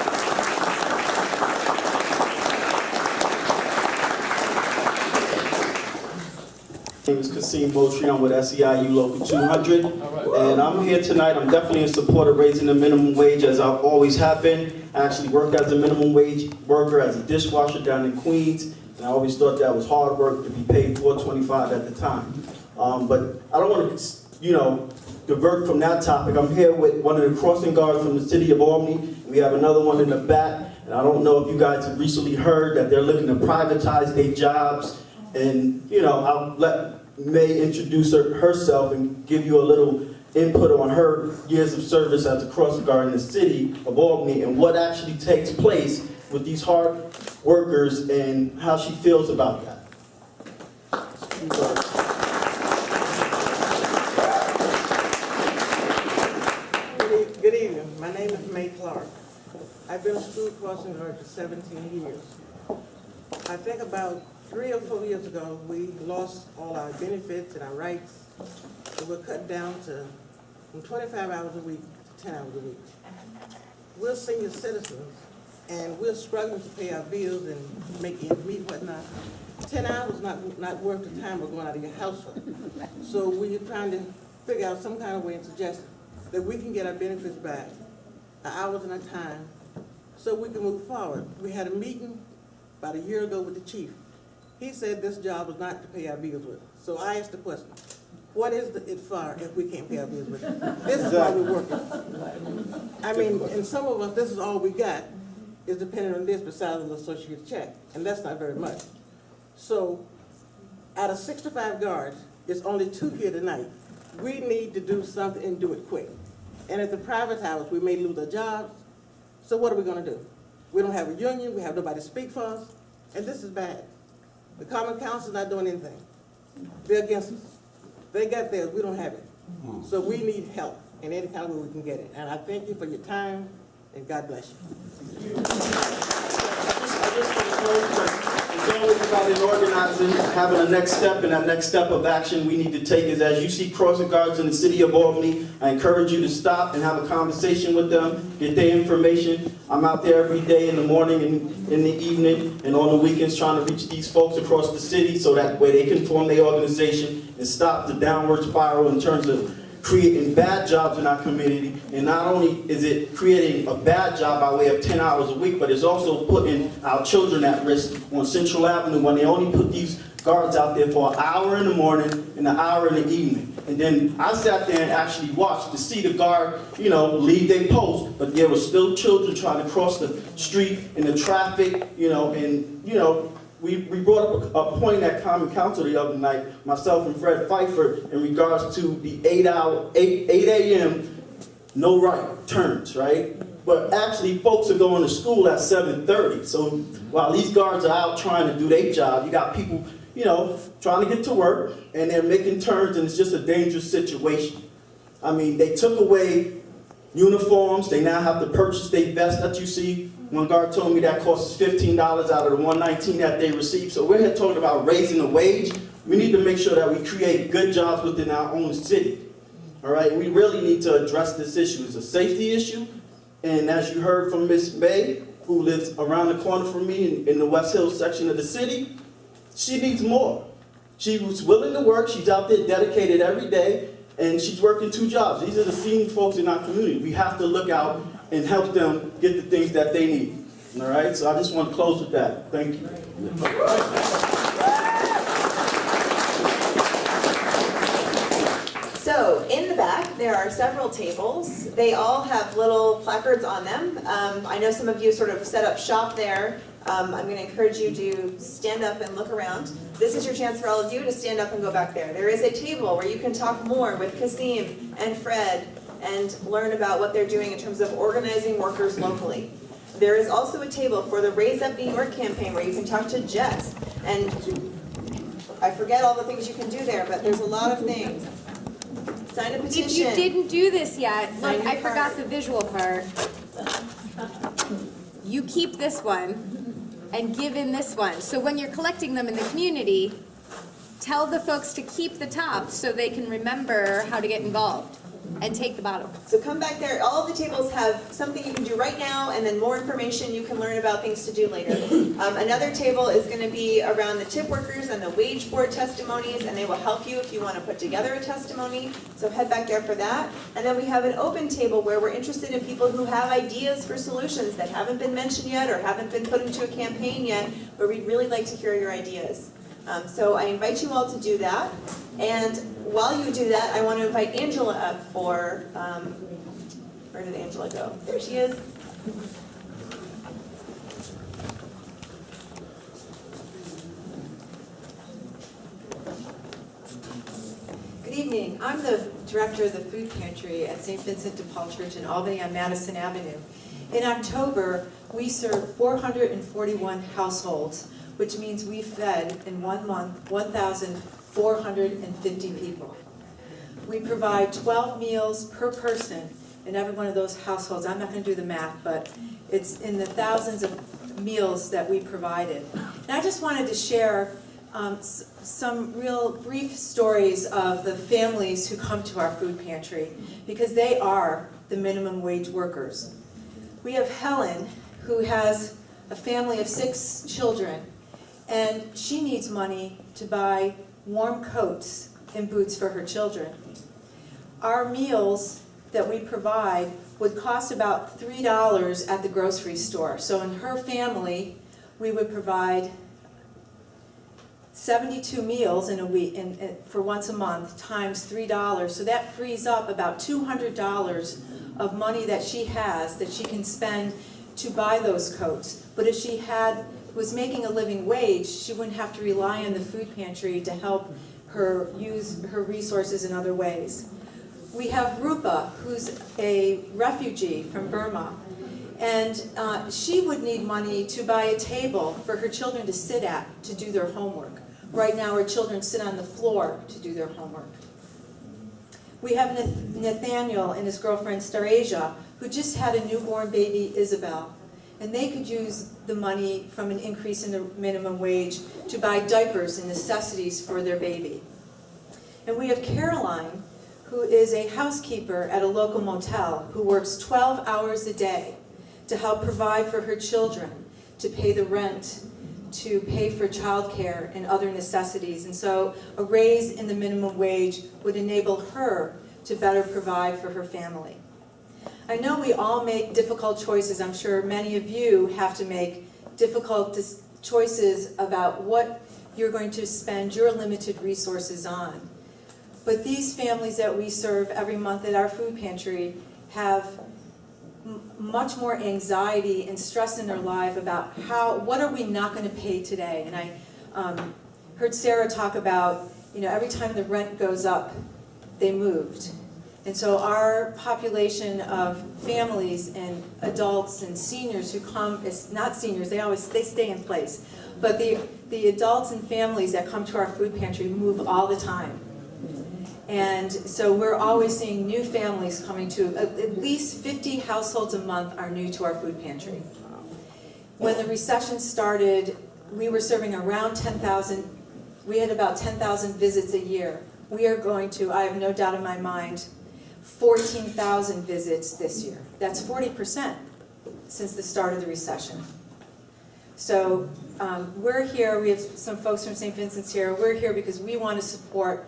My name is Kasim Botri. I'm with SEIU Local 200, and I'm here tonight. I'm definitely in support of raising the minimum wage, as I've always have been. I actually worked as a minimum wage worker as a dishwasher down in Queens, and I always thought that was hard work to be paid $4.25 at the time. But I don't want to, divert from that topic. I'm here with one of the crossing guards from the city of Albany. We have another one in the back, and I don't know if you guys have recently heard that they're looking to privatize their jobs. And, I'll let May introduce herself and give you a little input on her years of service as a crossing guard in the city of Albany and what actually takes place with these hard workers and how she feels about that. Good evening. My name is Michl. I've been a school crossing guard for 17 years. I think about 3 or 4 years ago, we lost all our benefits and our rights. So we're cut down to from 25 hours a week to 10 hours a week. We're senior citizens, and we're struggling to pay our bills and make ends meet and whatnot. 10 hours is not worth the time we're going out of your house for. So we're trying to figure out some kind of way and suggestion that we can get our benefits back, our hours and our time, so we can move forward. We had a meeting about a year ago with the chief. He said this job was not to pay our bills with. So I asked the question, what is it for if we can't pay our bills with it? This is why we're working. I mean, and some of us, this is all we got, is dependent on this besides the associate's check, and that's not very much. So out of 65 guards, there's only 2 here tonight. We need to do something and do it quick. And at the private house, we may lose our jobs. So what are we going to do? We don't have a union, we have nobody to speak for us, and this is bad. The Common Council is not doing anything. They're against us. They got theirs, we don't have it. So we need help in any kind of way we can get it. And I thank you for your time, and God bless you. It's always about an organizing, having a next step, and that next step of action we need to take is, as you see crossing guards in the city of Albany, I encourage you to stop and have a conversation with them, get their information. I'm out there every day in the morning and in the evening and on the weekends trying to reach these folks across the city so that way they can form their organization and stop the downward spiral in terms of creating bad jobs in our community. And not only is it creating a bad job by way of 10 hours a week, but it's also putting our children at risk on Central Avenue when they only put these guards out there for an hour in the morning and an hour in the evening. And then I sat there and actually watched to see the guard, leave their post, but there were still children trying to cross the street in the traffic, we brought up a point at Common Council the other night, myself and Fred Pfeiffer, in regards to the 8 a.m. no right turns, right? But actually, folks are going to school at 7:30. So while these guards are out trying to do their job, you got people, trying to get to work, and they're making turns, and it's just a dangerous situation. I mean, they took away uniforms. They now have to purchase their vest that you see. One guard told me that costs $15 out of the $119 that they receive. So we're here talking about raising the wage. We need to make sure that we create good jobs within our own city. All right, we really need to address this issue. It's a safety issue. And as you heard from Ms. May, who lives around the corner from me in the West Hills section of the city, she needs more. She was willing to work. She's out there dedicated every day, and she's working 2 jobs. These are the senior folks in our community. We have to look out and help them get the things that they need. All right? So I just want to close with that. Thank you. So in the back, there are several tables. They all have little placards on them. I know some of you sort of set up shop there. I'm going to encourage you to stand up and look around. This is your chance for all of you to stand up and go back there. There is a table where you can talk more with Kasim and Fred and learn about what they're doing in terms of organizing workers locally. There is also a table for the Raise Up New York campaign where you can talk to Jess. And I forget all the things you can do there, but there's a lot of things. Sign a petition. If you didn't do this yet, Sign look, your I forgot card. the visual part. You keep this one and give in this one. So when you're collecting them in the community, tell the folks to keep the top so they can remember how to get involved and take the bottom. So come back there. All of the tables have something you can do right now and then more information you can learn about things to do later. Another table is going to be around the tip workers and the wage board testimonies, and they will help you if you want to put together a testimony. So head back there for that. And then we have an open table where we're interested in people who have ideas for solutions that haven't been mentioned yet or haven't been put into a campaign yet, where we'd really like to hear your ideas. So I invite you all to do that. And while you do that, I want to invite Angela up for, where did Angela go? There she is. Good evening. I'm the director of the food pantry at St. Vincent de Paul Church in Albany on Madison Avenue. In October, we served 441 households, which means we fed in 1 month 1,450 people. We provide 12 meals per person in every one of those households. I'm not going to do the math, but it's in the thousands of meals that we provided. And I just wanted to share some real brief stories of the families who come to our food pantry, because they are the minimum wage workers. We have Helen, who has a family of 6 children, and she needs money to buy warm coats and boots for her children. Our meals that we provide would cost about $3 at the grocery store. So in her family, we would provide 72 meals in a week for once a month times $3. So that frees up about $200 of money that she has that she can spend to buy those coats. But if she was making a living wage, she wouldn't have to rely on the food pantry to help her use her resources in other ways. We have Rupa, who's a refugee from Burma, and she would need money to buy a table for her children to sit at to do their homework. Right now, her children sit on the floor to do their homework. We have Nathaniel and his girlfriend Starasia, who just had a newborn baby, Isabel, and they could use the money from an increase in the minimum wage to buy diapers and necessities for their baby. And we have Caroline, who is a housekeeper at a local motel, who works 12 hours a day to help provide for her children, to pay the rent, to pay for childcare and other necessities. And so a raise in the minimum wage would enable her to better provide for her family. I know we all make difficult choices. I'm sure many of you have to make difficult choices about what you're going to spend your limited resources on. But these families that we serve every month at our food pantry have much more anxiety and stress in their life about what are we not going to pay today. And I heard Sara talk about, every time the rent goes up, they moved. And so our population of families and adults and seniors who come, it's not seniors, they stay in place. But the adults and families that come to our food pantry move all the time. And so we're always seeing new families coming to, at least 50 households a month are new to our food pantry. When the recession started, we were serving around 10,000, we had about 10,000 visits a year. We are going to, I have no doubt in my mind, 14,000 visits this year. That's 40%. since the start of the recession. So we're here, we have some folks from St. Vincent's here, we're here because we want to support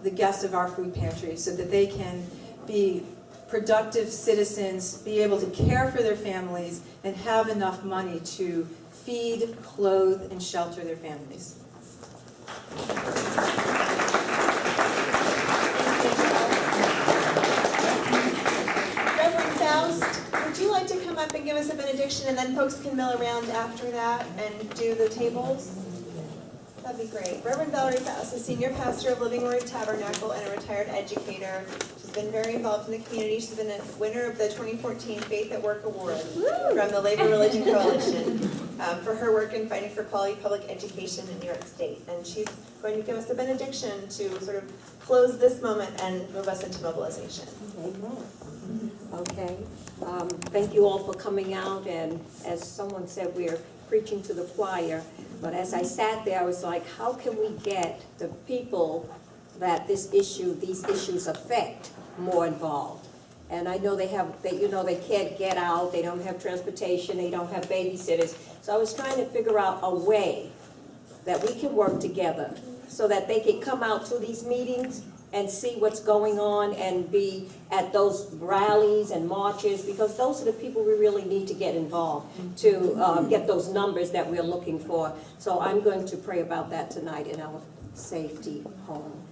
the guests of our food pantry so that they can be productive citizens, be able to care for their families, and have enough money to feed, clothe, and shelter their families. Reverend Faust, would you like to come up and give us a benediction, and then folks can mill around after that and do the tables? That'd be great. Reverend Valarie Faust is senior pastor of Living Word Tabernacle and a retired educator. She's been very involved in the community. She's been a winner of the 2014 Faith at Work Award from the Labor Religion Coalition for her work in fighting for quality public education in New York State. And she's going to give us a benediction to sort of close this moment and move us into mobilization. Amen. Okay. Thank you all for coming out, and as someone said, we're preaching to the choir, but as I sat there, I was like, how can we get the people that these issues affect more involved? And I know they can't get out, they don't have transportation, they don't have babysitters. So I was trying to figure out a way that we can work together so that they can come out to these meetings and see what's going on and be at those rallies and marches, because those are the people we really need to get involved to get those numbers that we're looking for. So I'm going to pray about that tonight in our safety home.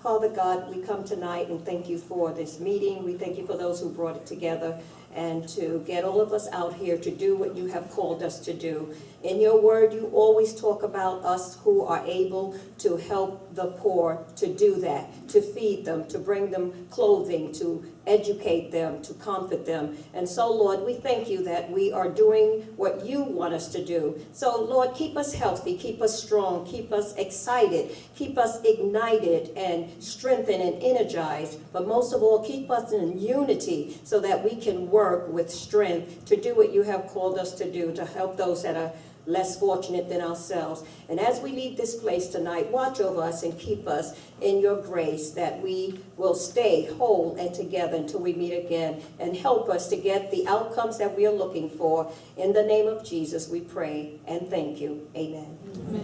Father God, we come tonight and thank you for this meeting. We thank you for those who brought it together and to get all of us out here to do what you have called us to do. In your word, you always talk about us who are able to help the poor to do that, to feed them, to bring them clothing, to educate them, to comfort them. And so, Lord, we thank you that we are doing what you want us to do. So, Lord, keep us healthy, keep us strong, keep us excited, keep us ignited and strengthened and energized, but most of all, keep us in unity so that we can work with strength to do what you have called us to do, to help those that are less fortunate than ourselves. And as we leave this place tonight, watch over us and keep us in your grace, that we will stay whole and together until we meet again, and help us to get the outcomes that we are looking for. In the name of Jesus, we pray and thank you. Amen. Amen.